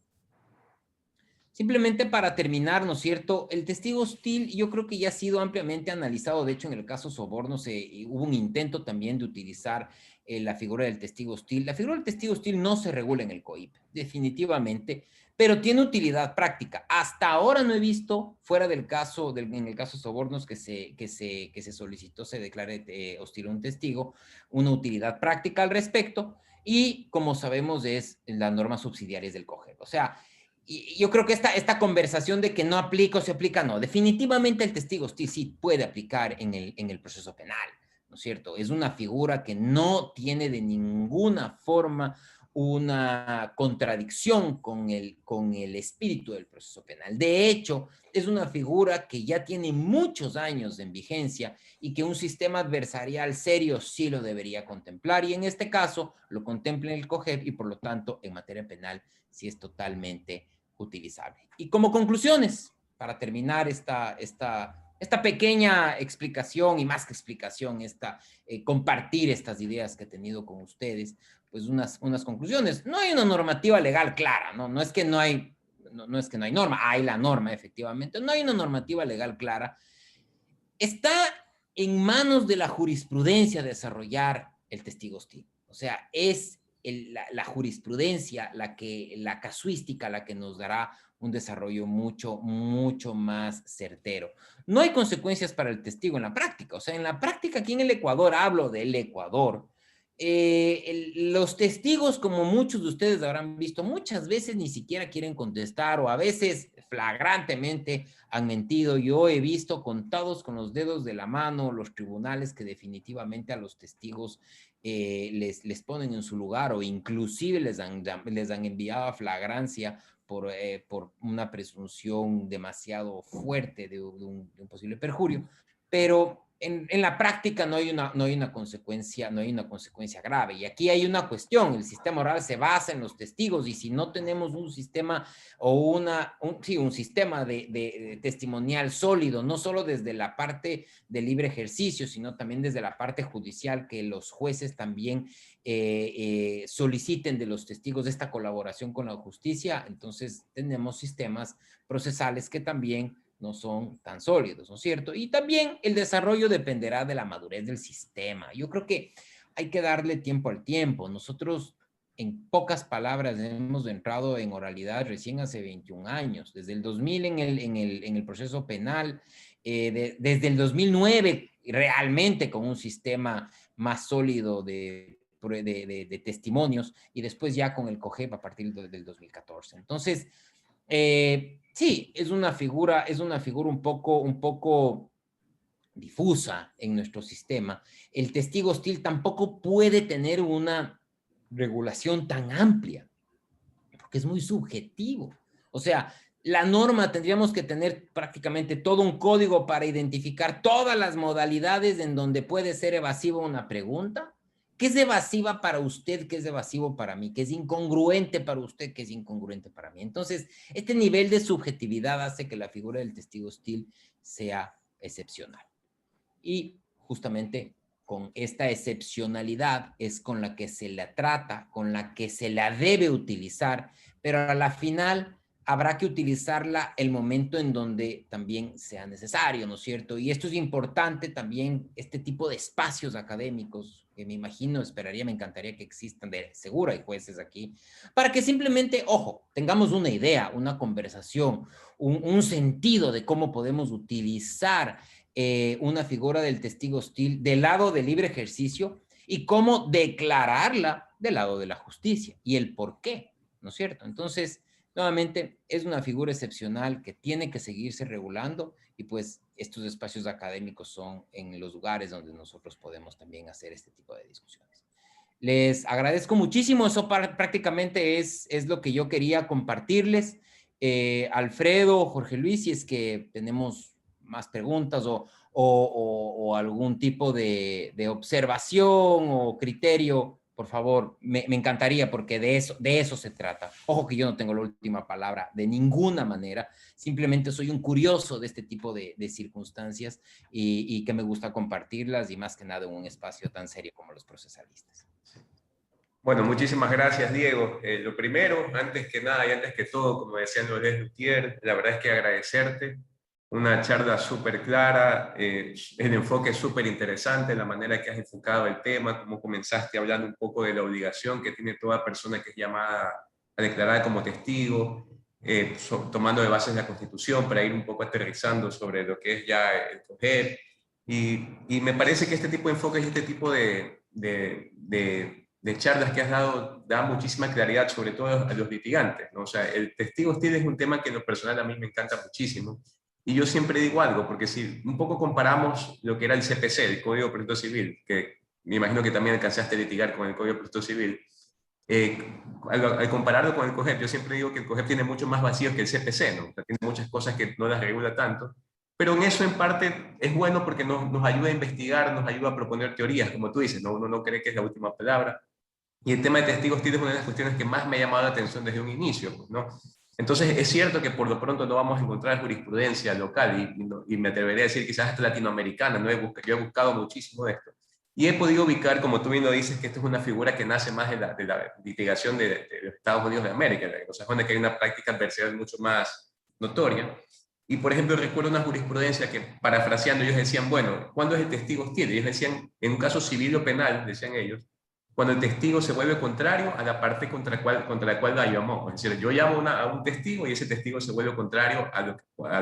Simplemente para terminar, ¿no es cierto? El testigo hostil yo creo que ya ha sido ampliamente analizado. De hecho, en el caso Soborno hubo un intento también de utilizar la figura del testigo hostil. La figura del testigo hostil no se regula en el COIP, definitivamente, pero tiene utilidad práctica. Hasta ahora no he visto, fuera del caso, en el caso de sobornos que se solicitó, se declare hostil a un testigo, una utilidad práctica al respecto, y como sabemos es las normas subsidiarias del COGEP. O sea, y yo creo que esta conversación de que no aplica o se aplica, no, definitivamente el testigo hostil sí puede aplicar en el proceso penal, ¿no es cierto? Es una figura que no tiene de ninguna forma una contradicción con el espíritu del proceso penal. De hecho, es una figura que ya tiene muchos años en vigencia y que un sistema adversarial serio sí lo debería contemplar, y en este caso lo contempla en el COGEP y por lo tanto en materia penal sí es totalmente utilizable. Y como conclusiones, para terminar esta pequeña explicación, y más que explicación, compartir estas ideas que he tenido con ustedes, pues unas conclusiones. No hay una normativa legal clara, ¿no? No es que no hay norma, hay la norma, efectivamente. No hay una normativa legal clara. Está en manos de la jurisprudencia desarrollar el testigo hostil. O sea, es la jurisprudencia, la casuística, la que nos dará un desarrollo mucho, mucho más certero. No hay consecuencias para el testigo en la práctica. O sea, en la práctica, aquí en el Ecuador, hablo del Ecuador, los testigos, como muchos de ustedes habrán visto, muchas veces ni siquiera quieren contestar, o a veces flagrantemente han mentido. Yo he visto contados con los dedos de la mano los tribunales que definitivamente a los testigos les ponen en su lugar, o inclusive les han enviado a flagrancia por una presunción demasiado fuerte de un posible perjurio. Pero en la práctica no hay una consecuencia grave. Y aquí hay una cuestión: el sistema oral se basa en los testigos, y si no tenemos un sistema o un sistema de testimonial sólido, no solo desde la parte de libre ejercicio, sino también desde la parte judicial, que los jueces también soliciten de los testigos esta colaboración con la justicia, entonces tenemos sistemas procesales que también no son tan sólidos, ¿no es cierto? Y también el desarrollo dependerá de la madurez del sistema. Yo creo que hay que darle tiempo al tiempo. Nosotros, en pocas palabras, hemos entrado en oralidad recién hace 21 años, desde el 2000 en el proceso penal, desde el 2009 realmente con un sistema más sólido de testimonios, y después ya con el COGEP a partir del 2014. Entonces, sí, es una figura un poco difusa en nuestro sistema. El testigo hostil tampoco puede tener una regulación tan amplia, porque es muy subjetivo. O sea, la norma tendríamos que tener prácticamente todo un código para identificar todas las modalidades en donde puede ser evasiva una pregunta. ¿Qué es evasiva para usted? ¿Qué es evasivo para mí? ¿Qué es incongruente para usted? ¿Qué es incongruente para mí? Entonces, este nivel de subjetividad hace que la figura del testigo hostil sea excepcional. Y justamente con esta excepcionalidad es con la que se la trata, con la que se la debe utilizar, pero a la final habrá que utilizarla el momento en donde también sea necesario, ¿no es cierto? Y esto es importante también, este tipo de espacios académicos, que me imagino, esperaría, me encantaría que existan, de seguro hay jueces aquí, para que simplemente, ojo, tengamos una idea, una conversación, un sentido de cómo podemos utilizar una figura del testigo hostil del lado del libre ejercicio, y cómo declararla del lado de la justicia, y el por qué, ¿no es cierto? Entonces, nuevamente, es una figura excepcional que tiene que seguirse regulando, y pues estos espacios académicos son en los lugares donde nosotros podemos también hacer este tipo de discusiones. Les agradezco muchísimo, eso prácticamente es lo que yo quería compartirles. Alfredo, Jorge Luis, si es que tenemos más preguntas o algún tipo de observación o criterio, por favor, me encantaría, porque de eso se trata. Ojo que yo no tengo la última palabra de ninguna manera, simplemente soy un curioso de este tipo de circunstancias, y que me gusta compartirlas, y más que nada en un espacio tan serio como los procesalistas. Bueno, muchísimas gracias, Diego. Lo primero, antes que nada y antes que todo, como decía Noel Lutier, la verdad es que agradecerte una charla súper clara, el enfoque es súper interesante, la manera que has enfocado el tema, cómo comenzaste hablando un poco de la obligación que tiene toda persona que es llamada a declarar como testigo, tomando de bases la Constitución para ir un poco aterrizando sobre lo que es ya el COGEP. Y me parece que este tipo de enfoques y este tipo de charlas que has dado da muchísima claridad, sobre todo a los litigantes, ¿no? O sea, el testigo hostil es un tema que en lo personal a mí me encanta muchísimo. Y yo siempre digo algo, porque si un poco comparamos lo que era el CPC, el Código de Proceso Civil, que me imagino que también alcanzaste a litigar con el Código de Proceso Civil, al compararlo con el COGEP, yo siempre digo que el COGEP tiene mucho más vacíos que el CPC, ¿no? O sea, tiene muchas cosas que no las regula tanto, pero en eso en parte es bueno porque nos ayuda a investigar, nos ayuda a proponer teorías, como tú dices, ¿no? Uno no cree que es la última palabra. Y el tema de testigos hostil es una de las cuestiones que más me ha llamado la atención desde un inicio, pues, ¿no? Entonces es cierto que por lo pronto no vamos a encontrar jurisprudencia local y me atrevería a decir quizás hasta latinoamericana, ¿no? Yo he buscado muchísimo de esto. Y he podido ubicar, como tú bien lo dices, que esto es una figura que nace más de la litigación de los Estados Unidos de América, o sea, donde hay una práctica adversarial mucho más notoria. Y, por ejemplo, recuerdo una jurisprudencia que, parafraseando, ellos decían, bueno, ¿cuándo es el testigo hostil? Ellos decían, en un caso civil o penal, decían ellos, cuando el testigo se vuelve contrario a la parte contra la cual la llamó. Es decir, yo llamo a un testigo y ese testigo se vuelve contrario a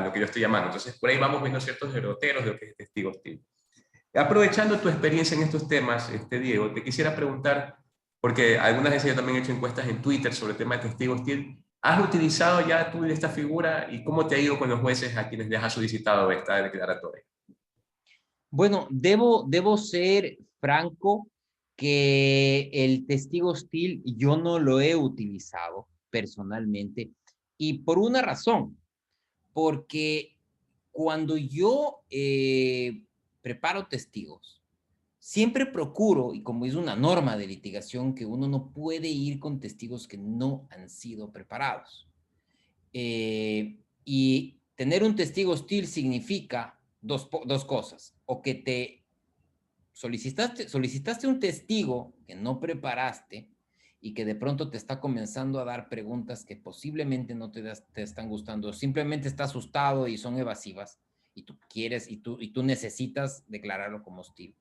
lo que yo estoy llamando. Entonces, por ahí vamos viendo ciertos derroteros de lo que es testigo hostil. Aprovechando tu experiencia en estos temas, Diego, te quisiera preguntar, porque algunas veces yo también he hecho encuestas en Twitter sobre el tema de testigo hostil, ¿has utilizado ya tú esta figura y cómo te ha ido con los jueces a quienes les has solicitado esta declaratoria? Bueno, debo ser franco que el testigo hostil yo no lo he utilizado personalmente y por una razón, porque cuando yo preparo testigos, siempre procuro, y como es una norma de litigación, que uno no puede ir con testigos que no han sido preparados. Y tener un testigo hostil significa dos cosas, o que te solicitaste un testigo que no preparaste y que de pronto te está comenzando a dar preguntas que posiblemente no te están gustando, simplemente está asustado y son evasivas y tú quieres y tú necesitas declararlo como hostil.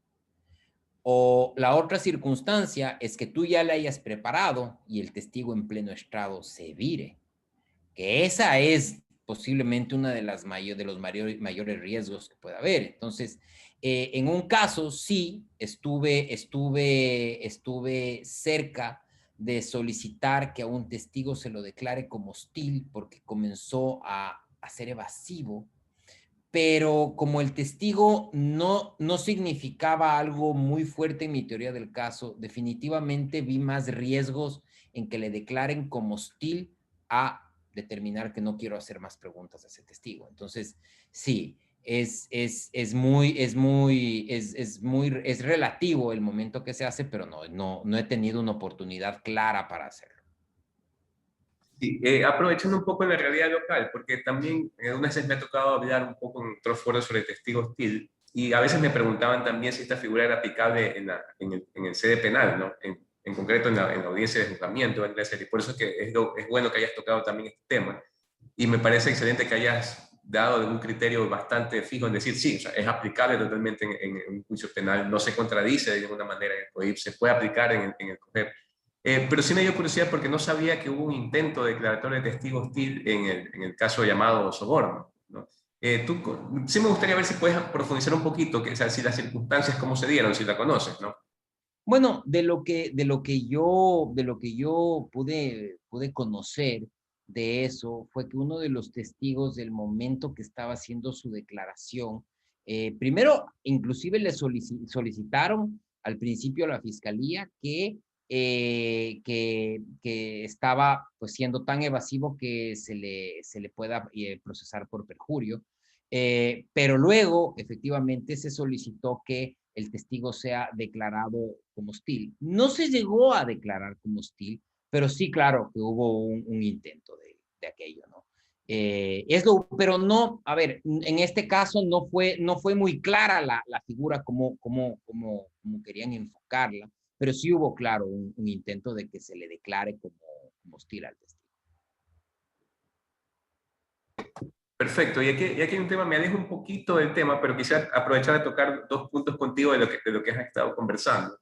O la otra circunstancia es que tú ya le hayas preparado y el testigo en pleno estrado se vire, que esa es posiblemente una de los mayores riesgos que puede haber. Entonces, en un caso sí estuve cerca de solicitar que a un testigo se lo declare como hostil porque comenzó a ser evasivo, pero como el testigo no significaba algo muy fuerte en mi teoría del caso, definitivamente vi más riesgos en que le declaren como hostil a determinar que no quiero hacer más preguntas a ese testigo. Entonces, sí, es relativo el momento que se hace, pero no he tenido una oportunidad clara para hacerlo. Sí, aprovechando un poco la realidad local, porque también unas veces me ha tocado hablar un poco en otros foros sobre testigo hostil, y a veces me preguntaban también si esta figura era aplicable en el sede penal, ¿no? En concreto en la audiencia de juzgamiento, y por eso es que es bueno que hayas tocado también este tema, y me parece excelente que hayas dado un criterio bastante fijo en decir, sí, o sea, es aplicable totalmente en un juicio penal, no se contradice de ninguna manera en el COIP, se puede aplicar en el COGEP. Pero sí me dio curiosidad porque no sabía que hubo un intento de declaratoria de testigo hostil en el caso llamado soborno, ¿no? Sí me gustaría ver si puedes profundizar un poquito, que, o sea, si las circunstancias, cómo se dieron, si la conoces, ¿no? Bueno, de lo que yo pude conocer de eso fue que uno de los testigos del momento que estaba haciendo su declaración, primero, inclusive le solicitaron al principio a la fiscalía que estaba pues siendo tan evasivo que se le pueda procesar por perjurio. Pero luego, efectivamente, se solicitó que el testigo sea declarado como hostil. No se llegó a declarar como hostil, pero sí, claro, que hubo un intento de aquello, ¿no? Pero no, a ver, en este caso no fue muy clara la figura como querían enfocarla, pero sí hubo, claro, un intento de que se le declare como hostil al testigo. Perfecto, y aquí hay un tema, me alejo un poquito del tema, pero quisiera aprovechar de tocar dos puntos contigo de lo que has estado conversando.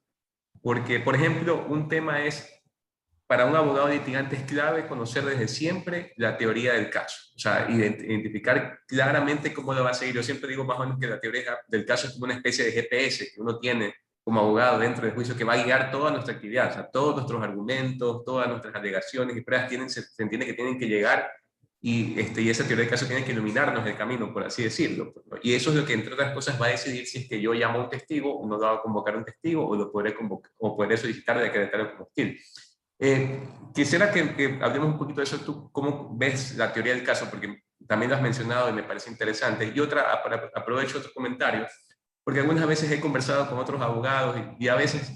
Porque, por ejemplo, un tema es, para un abogado litigante es clave conocer desde siempre la teoría del caso, o sea, identificar claramente cómo lo va a seguir. Yo siempre digo más o menos que la teoría del caso es como una especie de GPS que uno tiene como abogado dentro del juicio que va a guiar toda nuestra actividad, o sea, todos nuestros argumentos, todas nuestras alegaciones y pruebas se entiende que tienen que llegar y esa teoría del caso tiene que iluminarnos el camino, por así decirlo. Y eso es lo que, entre otras cosas, va a decidir si es que yo llamo a un testigo o no lo hago convocar a un testigo o lo podré, o podré solicitar de decretar como hostil. Quisiera que hablemos un poquito de eso. ¿Tú cómo ves la teoría del caso? Porque también lo has mencionado y me parece interesante. Y otra, aprovecho otro comentario, porque algunas veces he conversado con otros abogados y a veces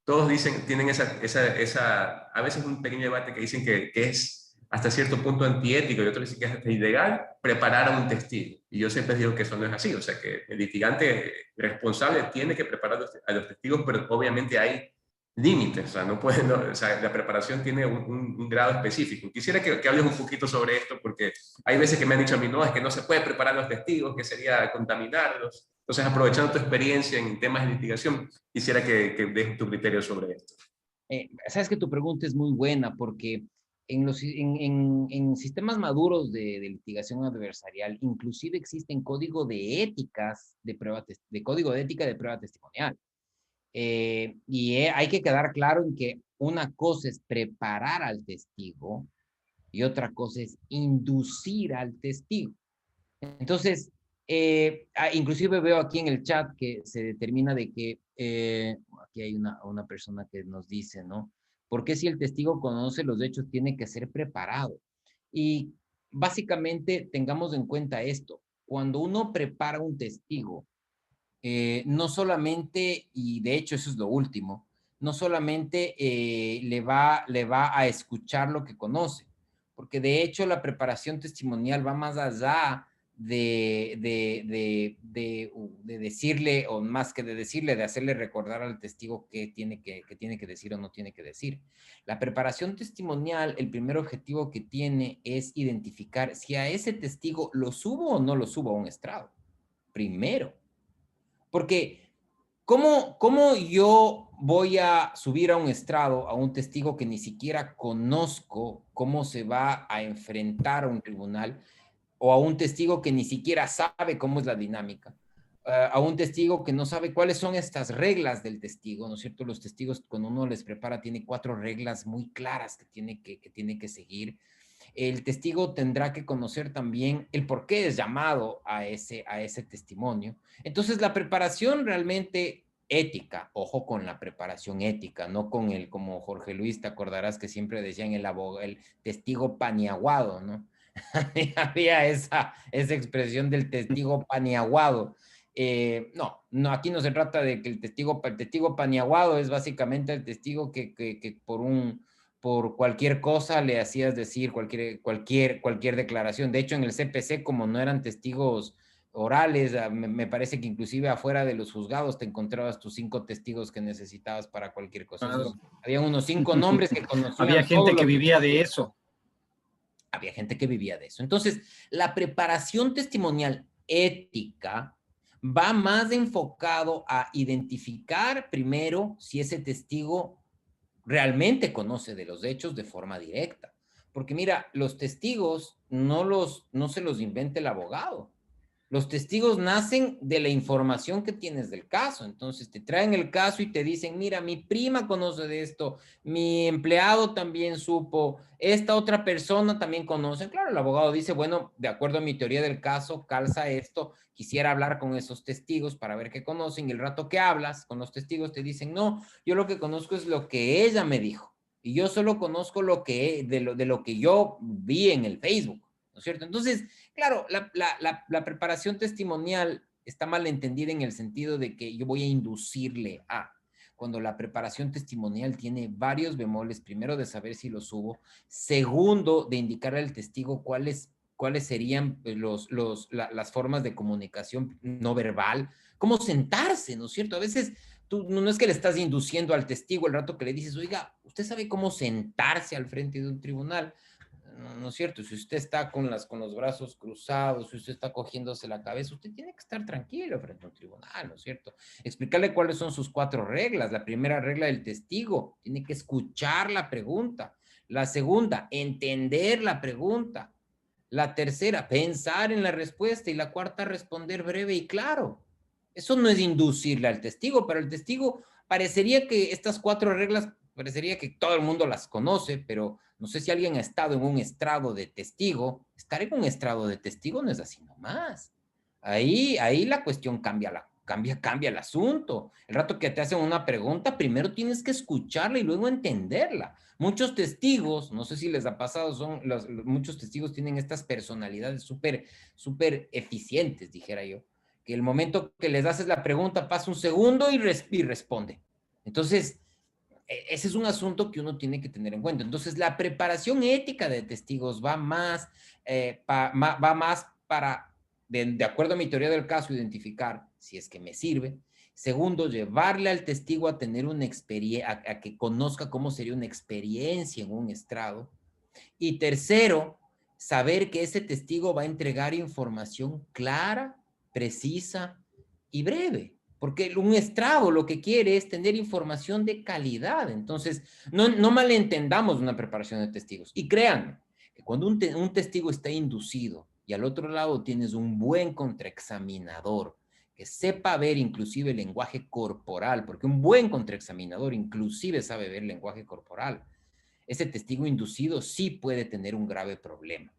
todos dicen, tienen a veces un pequeño debate que dicen que es hasta cierto punto antiético y otros dicen que es hasta ilegal preparar a un testigo. Y yo siempre digo que eso no es así, o sea que el litigante responsable tiene que preparar a los testigos, pero obviamente hay límites, o sea, no puede, o sea, la preparación tiene un grado específico. Quisiera que hables un poquito sobre esto, porque hay veces que me han dicho a mí, no, es que no se puede preparar a los testigos, que sería contaminarlos. Entonces, aprovechando tu experiencia en temas de litigación, quisiera que dejes tu criterio sobre esto. Sabes que tu pregunta es muy buena porque en sistemas maduros de litigación adversarial, inclusive existen código de éticas de prueba, de código de ética de prueba testimonial. Hay que quedar claro en que una cosa es preparar al testigo y otra cosa es inducir al testigo. Entonces, inclusive veo aquí en el chat que se determina de que, aquí hay una persona que nos dice, ¿no? ¿Por qué si el testigo conoce los hechos tiene que ser preparado? Y básicamente tengamos en cuenta esto, cuando uno prepara un testigo, no solamente, y de hecho eso es lo último, no solamente le va a escuchar lo que conoce, porque de hecho la preparación testimonial va más allá de decirle, o más que de decirle, de hacerle recordar al testigo qué tiene que decir o no tiene que decir. La preparación testimonial, el primer objetivo que tiene es identificar si a ese testigo lo subo o no lo subo a un estrado. Primero. Porque, ¿cómo yo voy a subir a un estrado a un testigo que ni siquiera conozco cómo se va a enfrentar a un tribunal, o a un testigo que ni siquiera sabe cómo es la dinámica, a un testigo que no sabe cuáles son estas reglas del testigo, ¿no es cierto? Los testigos, cuando uno les prepara, tiene 4 reglas muy claras que tiene que seguir. El testigo tendrá que conocer también el por qué es llamado a ese testimonio. Entonces, la preparación realmente ética, ojo con la preparación ética, no con el, como Jorge Luis, te acordarás que siempre decían el testigo paniaguado, ¿no? Había esa expresión del testigo paniaguado. No, aquí no se trata de que el testigo paniaguado es básicamente el testigo que por cualquier cosa le hacías decir cualquier declaración. De hecho, en el CPC, como no eran testigos orales, me parece que inclusive afuera de los juzgados te encontrabas tus 5 testigos que necesitabas para cualquier cosa. Claro. Había unos 5 nombres que conocían. Había gente que vivía de eso. Había gente que vivía de eso. Entonces, la preparación testimonial ética va más enfocado a identificar primero si ese testigo realmente conoce de los hechos de forma directa. Porque mira, los testigos no se los inventa el abogado. Los testigos nacen de la información que tienes del caso. Entonces te traen el caso y te dicen, mira, mi prima conoce de esto, mi empleado también supo, esta otra persona también conoce. Claro, el abogado dice, bueno, de acuerdo a mi teoría del caso, calza esto, quisiera hablar con esos testigos para ver qué conocen. Y el rato que hablas con los testigos te dicen, no, yo lo que conozco es lo que ella me dijo. Y yo solo conozco de lo que yo vi en el Facebook, ¿no es cierto? Entonces, claro, la preparación testimonial está mal entendida en el sentido de que yo voy a inducirle a, cuando la preparación testimonial tiene varios bemoles, primero de saber si lo subo, segundo de indicar al testigo cuáles serían las formas de comunicación no verbal, cómo sentarse, ¿no es cierto? A veces tú no es que le estás induciendo al testigo el rato que le dices, oiga, ¿usted sabe cómo sentarse al frente de un tribunal? ¿no es cierto? Si usted está con los brazos cruzados, si usted está cogiéndose la cabeza, usted tiene que estar tranquilo frente a un tribunal, ¿no es cierto? Explicarle cuáles son sus 4 reglas. La primera regla del testigo, tiene que escuchar la pregunta. La segunda, entender la pregunta. La tercera, pensar en la respuesta. Y la cuarta, responder breve y claro. Eso no es inducirle al testigo, pero el testigo parecería que estas 4 reglas, parecería que todo el mundo las conoce, pero no sé si alguien ha estado en un estrado de testigo. Estar en un estrado de testigo no es así nomás. Ahí la cuestión cambia el asunto. El rato que te hacen una pregunta, primero tienes que escucharla y luego entenderla. Muchos testigos, no sé si les ha pasado, muchos testigos tienen estas personalidades súper eficientes, dijera yo, que el momento que les haces la pregunta pasa un segundo y responde. Entonces, ese es un asunto que uno tiene que tener en cuenta. Entonces, la preparación ética de testigos va más para, de acuerdo a mi teoría del caso, identificar si es que me sirve. Segundo, llevarle al testigo a tener una experiencia, a que conozca cómo sería una experiencia en un estrado. Y tercero, saber que ese testigo va a entregar información clara, precisa y breve. Porque un estrado lo que quiere es tener información de calidad. Entonces, no malentendamos una preparación de testigos. Y créanme, que cuando un testigo está inducido y al otro lado tienes un buen contraexaminador que sepa ver inclusive el lenguaje corporal, porque un buen contraexaminador inclusive sabe ver el lenguaje corporal, ese testigo inducido sí puede tener un grave problema.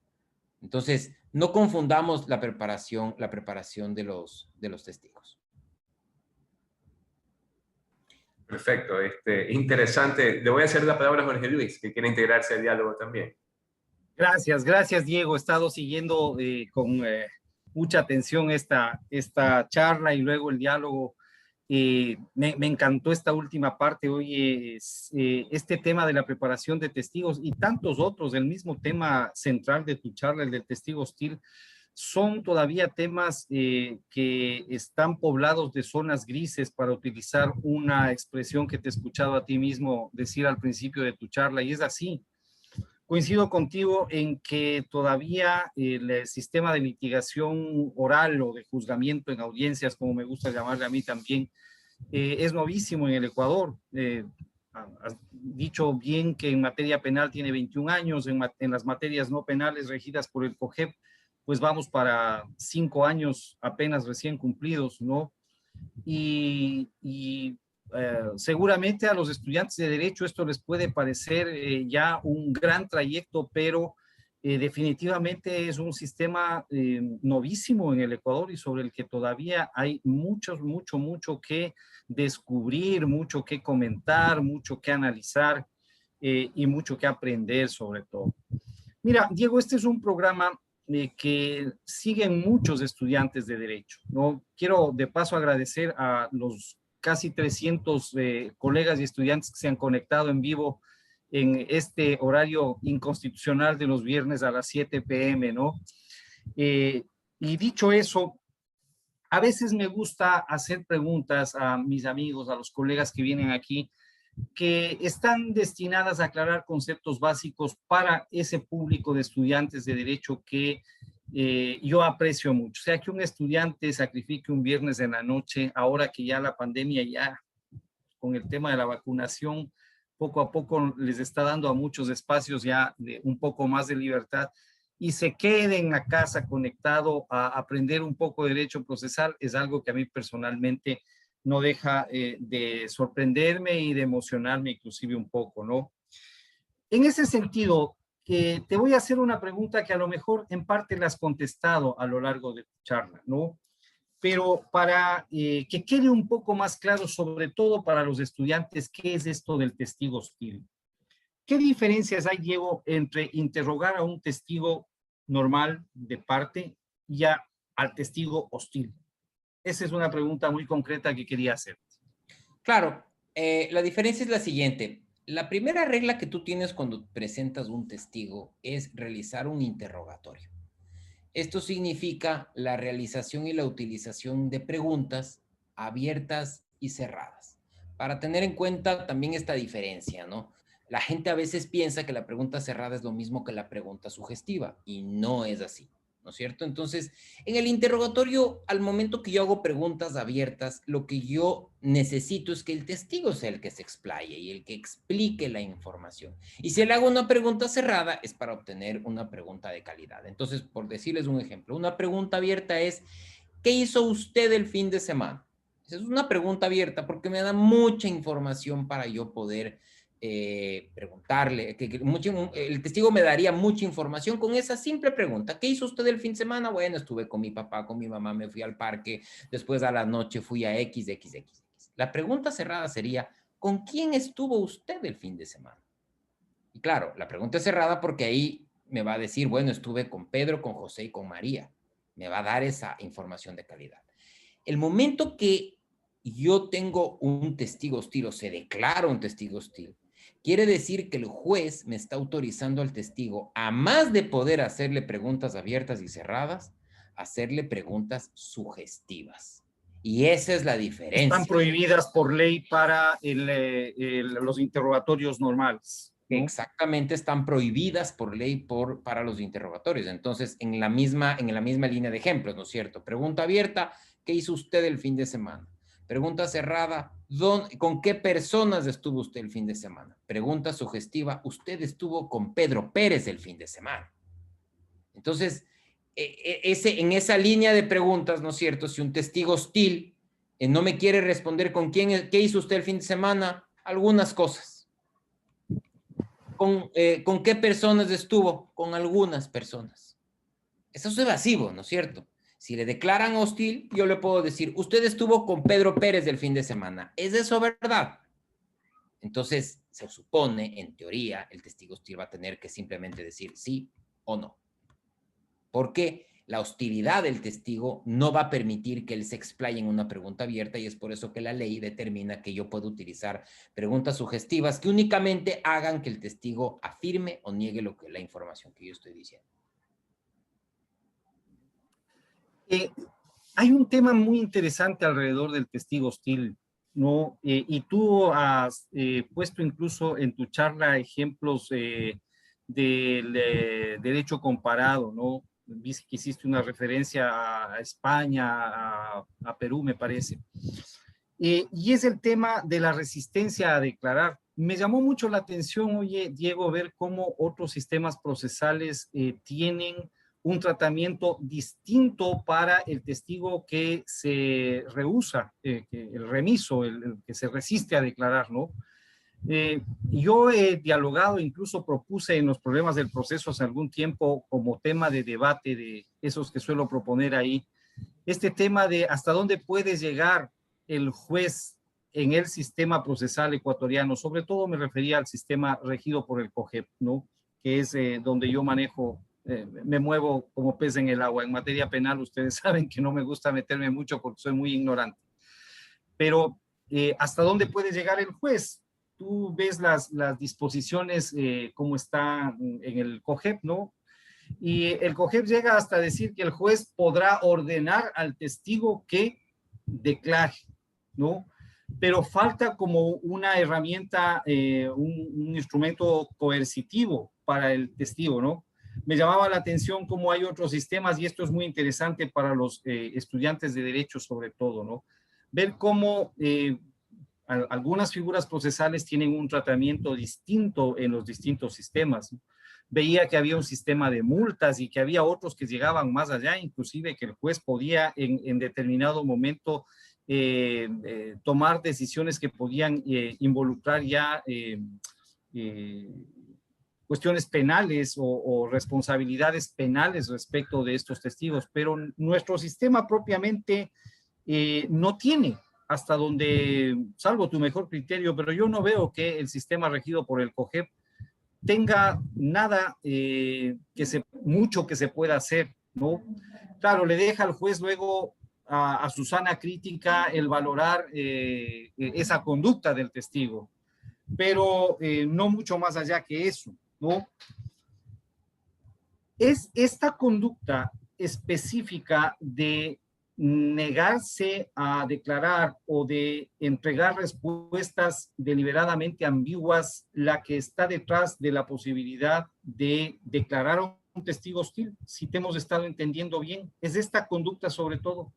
Entonces, no confundamos la preparación de los testigos. Perfecto, interesante. Le voy a hacer la palabra a Jorge Luis, que quiere integrarse al diálogo también. Gracias, Diego. He estado siguiendo con mucha atención esta charla y luego el diálogo. Me encantó esta última parte. Oye, este tema de la preparación de testigos y tantos otros, el mismo tema central de tu charla, el del testigo hostil, son todavía temas que están poblados de zonas grises, para utilizar una expresión que te he escuchado a ti mismo decir al principio de tu charla, y es así. Coincido contigo en que todavía el sistema de litigación oral o de juzgamiento en audiencias, como me gusta llamarle a mí también, es novísimo en el Ecuador. Has dicho bien que en materia penal tiene 21 años, en las materias no penales regidas por el COGEP, pues vamos para 5 años apenas recién cumplidos, ¿no? Y seguramente a los estudiantes de Derecho esto les puede parecer ya un gran trayecto, pero definitivamente es un sistema novísimo en el Ecuador y sobre el que todavía hay mucho que descubrir, mucho que comentar, mucho que analizar y mucho que aprender sobre todo. Mira, Diego, este es un programa que siguen muchos estudiantes de Derecho, ¿no? Quiero de paso agradecer a los casi 300 colegas y estudiantes que se han conectado en vivo en este horario inconstitucional de los viernes a las 7 p.m., ¿no? Y dicho eso, a veces me gusta hacer preguntas a mis amigos, a los colegas que vienen aquí, que están destinadas a aclarar conceptos básicos para ese público de estudiantes de derecho que yo aprecio mucho. O sea, que un estudiante sacrifique un viernes en la noche, ahora que ya la pandemia, ya con el tema de la vacunación, poco a poco les está dando a muchos espacios ya de un poco más de libertad, y se quede en la casa conectado a aprender un poco de derecho procesal, es algo que a mí personalmente no deja de sorprenderme y de emocionarme inclusive un poco, ¿no? En ese sentido, te voy a hacer una pregunta que a lo mejor en parte la has contestado a lo largo de tu charla, ¿no? Pero para que quede un poco más claro, sobre todo para los estudiantes, ¿qué es esto del testigo hostil? ¿Qué diferencias hay, Diego, entre interrogar a un testigo normal de parte y al testigo hostil? Esa es una pregunta muy concreta que quería hacer. Claro, la diferencia es la siguiente. La primera regla que tú tienes cuando presentas un testigo es realizar un interrogatorio. Esto significa la realización y la utilización de preguntas abiertas y cerradas. Para tener en cuenta también esta diferencia, ¿no? La gente a veces piensa que la pregunta cerrada es lo mismo que la pregunta sugestiva y no es así, ¿no es cierto? Entonces, en el interrogatorio, al momento que yo hago preguntas abiertas, lo que yo necesito es que el testigo sea el que se explaye y el que explique la información. Y si le hago una pregunta cerrada, es para obtener una pregunta de calidad. Entonces, por decirles un ejemplo, una pregunta abierta es, ¿qué hizo usted el fin de semana? Esa es una pregunta abierta porque me da mucha información para yo poder preguntarle, el testigo me daría mucha información con esa simple pregunta. ¿Qué hizo usted el fin de semana? Bueno, estuve con mi papá, con mi mamá, me fui al parque, después a la noche fui a XXX. La pregunta cerrada sería, ¿con quién estuvo usted el fin de semana? Y claro, la pregunta es cerrada porque ahí me va a decir, bueno, estuve con Pedro, con José y con María. Me va a dar esa información de calidad. El momento que yo tengo un testigo hostil o se declara un testigo hostil, quiere decir que el juez me está autorizando al testigo, a más de poder hacerle preguntas abiertas y cerradas, hacerle preguntas sugestivas. Y esa es la diferencia. Están prohibidas por ley para los interrogatorios normales, ¿no? Exactamente, están prohibidas por ley para los interrogatorios. Entonces, en la misma línea de ejemplos, ¿no es cierto? Pregunta abierta, ¿qué hizo usted el fin de semana? Pregunta cerrada, ¿con qué personas estuvo usted el fin de semana? Pregunta sugestiva, ¿usted estuvo con Pedro Pérez el fin de semana? Entonces, en esa línea de preguntas, ¿no es cierto? Si un testigo hostil no me quiere responder qué hizo usted el fin de semana, algunas cosas. ¿Con qué personas estuvo? Con algunas personas. Eso es evasivo, ¿no es cierto? Si le declaran hostil, yo le puedo decir, usted estuvo con Pedro Pérez del fin de semana. ¿Es eso verdad? Entonces, se supone, en teoría, el testigo hostil va a tener que simplemente decir sí o no. Porque la hostilidad del testigo no va a permitir que él se explaye en una pregunta abierta y es por eso que la ley determina que yo puedo utilizar preguntas sugestivas que únicamente hagan que el testigo afirme o niegue la información que yo estoy diciendo. Hay un tema muy interesante alrededor del testigo hostil, ¿no? Y tú has puesto incluso en tu charla ejemplos del derecho comparado, ¿no? Viste que hiciste una referencia a España, a Perú, me parece. Y es el tema de la resistencia a declarar. Me llamó mucho la atención, oye, Diego, ver cómo otros sistemas procesales tienen un tratamiento distinto para el testigo que se rehúsa, el remiso, el que se resiste a declarar, ¿no? Yo he dialogado, incluso propuse en los problemas del proceso hace algún tiempo como tema de debate de esos que suelo proponer ahí, este tema de hasta dónde puede llegar el juez en el sistema procesal ecuatoriano. Sobre todo me refería al sistema regido por el COGEP, ¿no? Que es donde yo manejo, me muevo como pez en el agua. En materia penal ustedes saben que no me gusta meterme mucho porque soy muy ignorante. Pero ¿hasta dónde puede llegar el juez? Tú ves las disposiciones como está en el COGEP, ¿no? Y el COGEP llega hasta decir que el juez podrá ordenar al testigo que declare, ¿no? Pero falta como una herramienta, un instrumento coercitivo para el testigo, ¿no? Me llamaba la atención cómo hay otros sistemas, y esto es muy interesante para los estudiantes de derecho sobre todo, ¿no? Ver cómo algunas figuras procesales tienen un tratamiento distinto en los distintos sistemas, ¿no? Veía que había un sistema de multas y que había otros que llegaban más allá, inclusive que el juez podía en determinado momento tomar decisiones que podían involucrar ya cuestiones penales o responsabilidades penales respecto de estos testigos, pero nuestro sistema propiamente no tiene, hasta donde, salvo tu mejor criterio, pero yo no veo que el sistema regido por el COGEP tenga nada mucho que se pueda hacer, ¿no? Claro, le deja al juez luego a su sana crítica el valorar esa conducta del testigo, pero no mucho más allá que eso, ¿no? Es esta conducta específica de negarse a declarar o de entregar respuestas deliberadamente ambiguas la que está detrás de la posibilidad de declarar a un testigo hostil, si te hemos estado entendiendo bien? ¿Es esta conducta sobre todo?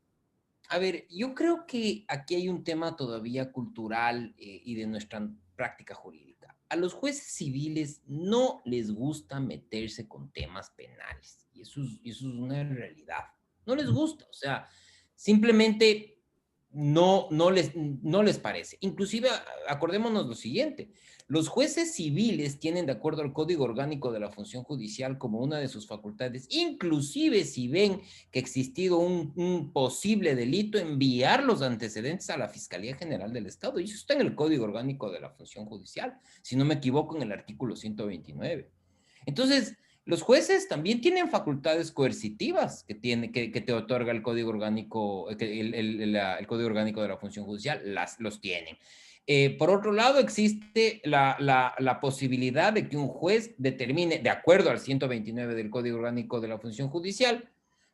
A ver, yo creo que aquí hay un tema todavía cultural y de nuestra práctica jurídica. A los jueces civiles no les gusta meterse con temas penales, y eso es una realidad. No les gusta, o sea, simplemente no les parece. Inclusive, acordémonos lo siguiente, los jueces civiles tienen, de acuerdo al Código Orgánico de la Función Judicial, como una de sus facultades, inclusive si ven que ha existido un posible delito, enviar los antecedentes a la Fiscalía General del Estado. Y eso está en el Código Orgánico de la Función Judicial, si no me equivoco, en el artículo 129. Entonces, los jueces también tienen facultades coercitivas que te otorga el Código Orgánico, el Código Orgánico de la Función Judicial, los tienen. Por otro lado, existe la posibilidad de que un juez determine, de acuerdo al 129 del Código Orgánico de la Función Judicial,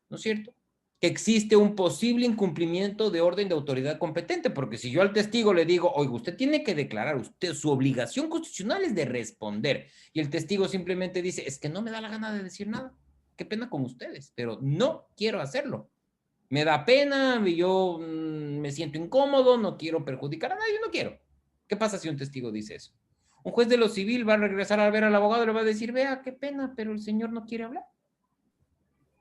¿no es cierto?, que existe un posible incumplimiento de orden de autoridad competente, porque si yo al testigo le digo, oiga, usted tiene que declarar, usted, su obligación constitucional es de responder, y el testigo simplemente dice, es que no me da la gana de decir nada, qué pena con ustedes, pero no quiero hacerlo. Me da pena, yo me siento incómodo, no quiero perjudicar a nadie, no quiero. ¿Qué pasa si un testigo dice eso? Un juez de lo civil va a regresar a ver al abogado y le va a decir, vea, qué pena, pero el señor no quiere hablar.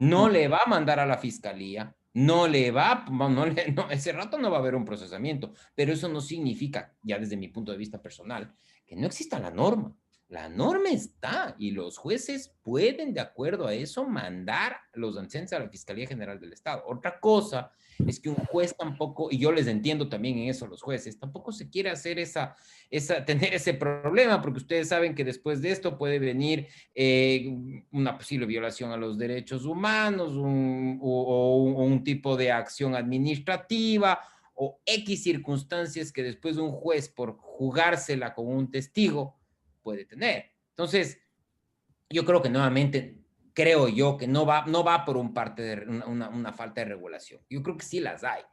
No le va a mandar a la fiscalía, ese rato no va a haber un procesamiento, pero eso no significa, ya desde mi punto de vista personal, que no exista la norma. La norma está y los jueces pueden, de acuerdo a eso, mandar los antecedentes a la Fiscalía General del Estado. Otra cosa es que un juez tampoco, y yo les entiendo también en eso los jueces, tampoco se quiere hacer tener ese problema, porque ustedes saben que después de esto puede venir una posible violación a los derechos humanos, o un tipo de acción administrativa, o X circunstancias que después un juez, por jugársela con un testigo, puede tener. Entonces, yo creo que nuevamente, creo yo que no va por una falta de regulación. Yo creo que sí las hay.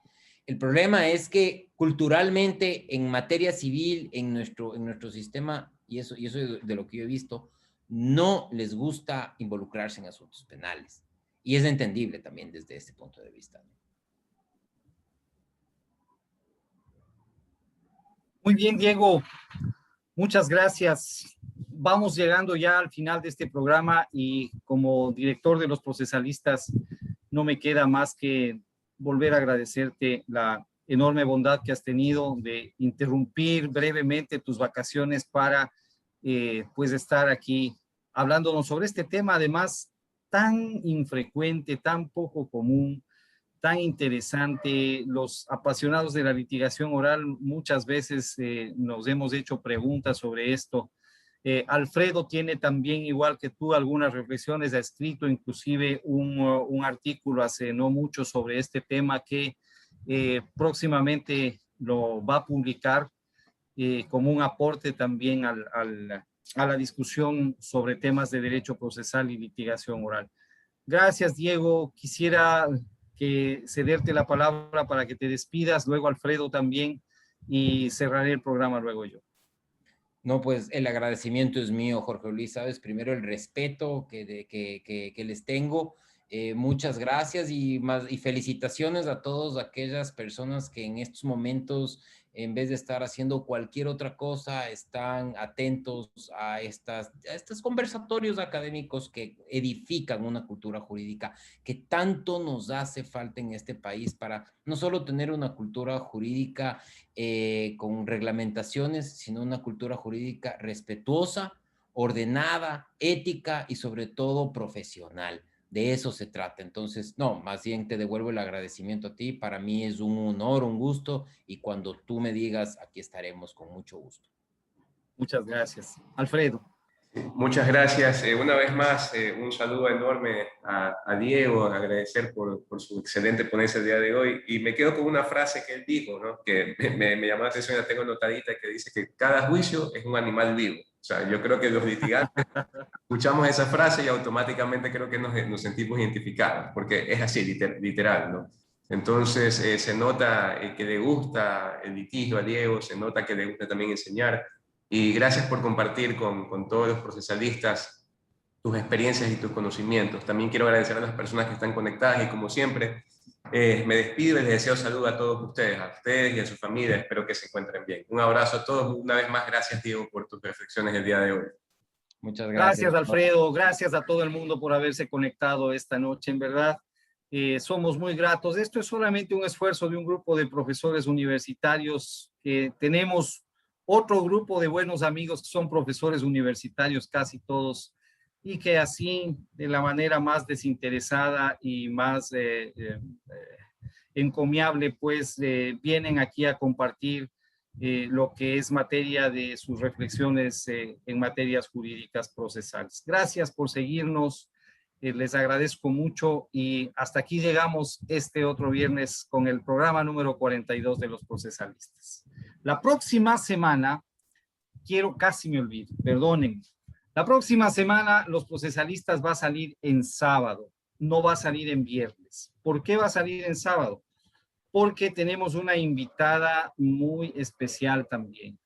El problema es que culturalmente, en materia civil, en nuestro sistema, y eso de lo que yo he visto, no les gusta involucrarse en asuntos penales. Y es entendible también desde ese punto de vista. Muy bien, Diego. Muchas gracias. Vamos llegando ya al final de este programa y como director de los procesalistas no me queda más que volver a agradecerte la enorme bondad que has tenido de interrumpir brevemente tus vacaciones para pues estar aquí hablándonos sobre este tema, además tan infrecuente, tan poco común, tan interesante. Los apasionados de la litigación oral muchas veces nos hemos hecho preguntas sobre esto. Alfredo tiene también, igual que tú, algunas reflexiones, ha escrito inclusive un artículo hace no mucho sobre este tema que próximamente lo va a publicar como un aporte también a la discusión sobre temas de derecho procesal y litigación oral. Gracias, Diego. Quisiera cederte la palabra para que te despidas, luego Alfredo también, y cerraré el programa luego yo. No, pues el agradecimiento es mío, Jorge Luis, sabes, primero el respeto que les tengo, muchas gracias y felicitaciones a todas aquellas personas que en estos momentos, en vez de estar haciendo cualquier otra cosa, están atentos a estos conversatorios académicos que edifican una cultura jurídica que tanto nos hace falta en este país para no solo tener una cultura jurídica con reglamentaciones, sino una cultura jurídica respetuosa, ordenada, ética y sobre todo profesional. De eso se trata. Entonces, no, más bien te devuelvo el agradecimiento a ti. Para mí es un honor, un gusto, y cuando tú me digas, aquí estaremos con mucho gusto. Muchas gracias. Alfredo. Muchas gracias. Una vez más, un saludo enorme a Diego, agradecer por su excelente ponencia el día de hoy. Y me quedo con una frase que él dijo, ¿no?, que me llamó la atención, la tengo notadita, que dice que cada juicio es un animal vivo. O sea, yo creo que los litigantes escuchamos esa frase y automáticamente creo que nos sentimos identificados, porque es así, literal, ¿no? Entonces, se nota que le gusta el litigio a Diego, se nota que le gusta también enseñar. Y gracias por compartir con todos los procesalistas tus experiencias y tus conocimientos. También quiero agradecer a las personas que están conectadas y como siempre, me despido y les deseo salud a todos ustedes y a su familia. Espero que se encuentren bien. Un abrazo a todos. Una vez más, gracias Diego por tus reflexiones el día de hoy. Muchas gracias. Gracias, Alfredo. Gracias a todo el mundo por haberse conectado esta noche. En verdad, somos muy gratos. Esto es solamente un esfuerzo de un grupo de profesores universitarios que tenemos otro grupo de buenos amigos que son profesores universitarios, casi todos, y que así, de la manera más desinteresada y más encomiable, pues vienen aquí a compartir lo que es materia de sus reflexiones en materias jurídicas procesales. Gracias por seguirnos, les agradezco mucho y hasta aquí llegamos este otro viernes con el programa número 42 de los procesalistas. La próxima semana, casi me olvido, perdonen, la próxima semana los procesalistas va a salir en sábado, no va a salir en viernes. ¿Por qué va a salir en sábado? Porque tenemos una invitada muy especial también.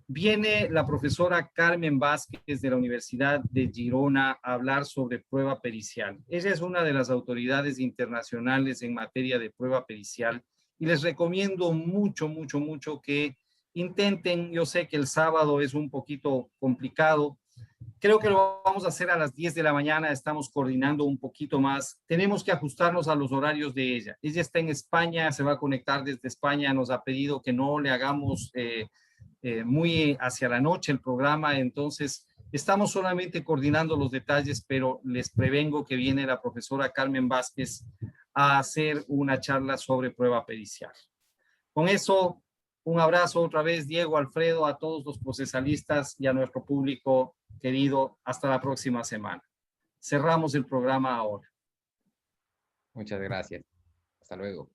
Viene la profesora Carmen Vázquez de la Universidad de Girona a hablar sobre prueba pericial. Ella es una de las autoridades internacionales en materia de prueba pericial y les recomiendo mucho, mucho, mucho que intenten. Yo sé que el sábado es un poquito complicado. Creo que lo vamos a hacer a las 10 de la mañana, estamos coordinando un poquito más. Tenemos que ajustarnos a los horarios de ella. Ella está en España, se va a conectar desde España, nos ha pedido que no le hagamos muy hacia la noche el programa, entonces estamos solamente coordinando los detalles, pero les prevengo que viene la profesora Carmen Vázquez a hacer una charla sobre prueba pericial. Con eso, un abrazo otra vez, Diego, Alfredo, a todos los procesalistas y a nuestro público querido. Hasta la próxima semana. Cerramos el programa ahora. Muchas gracias. Hasta luego.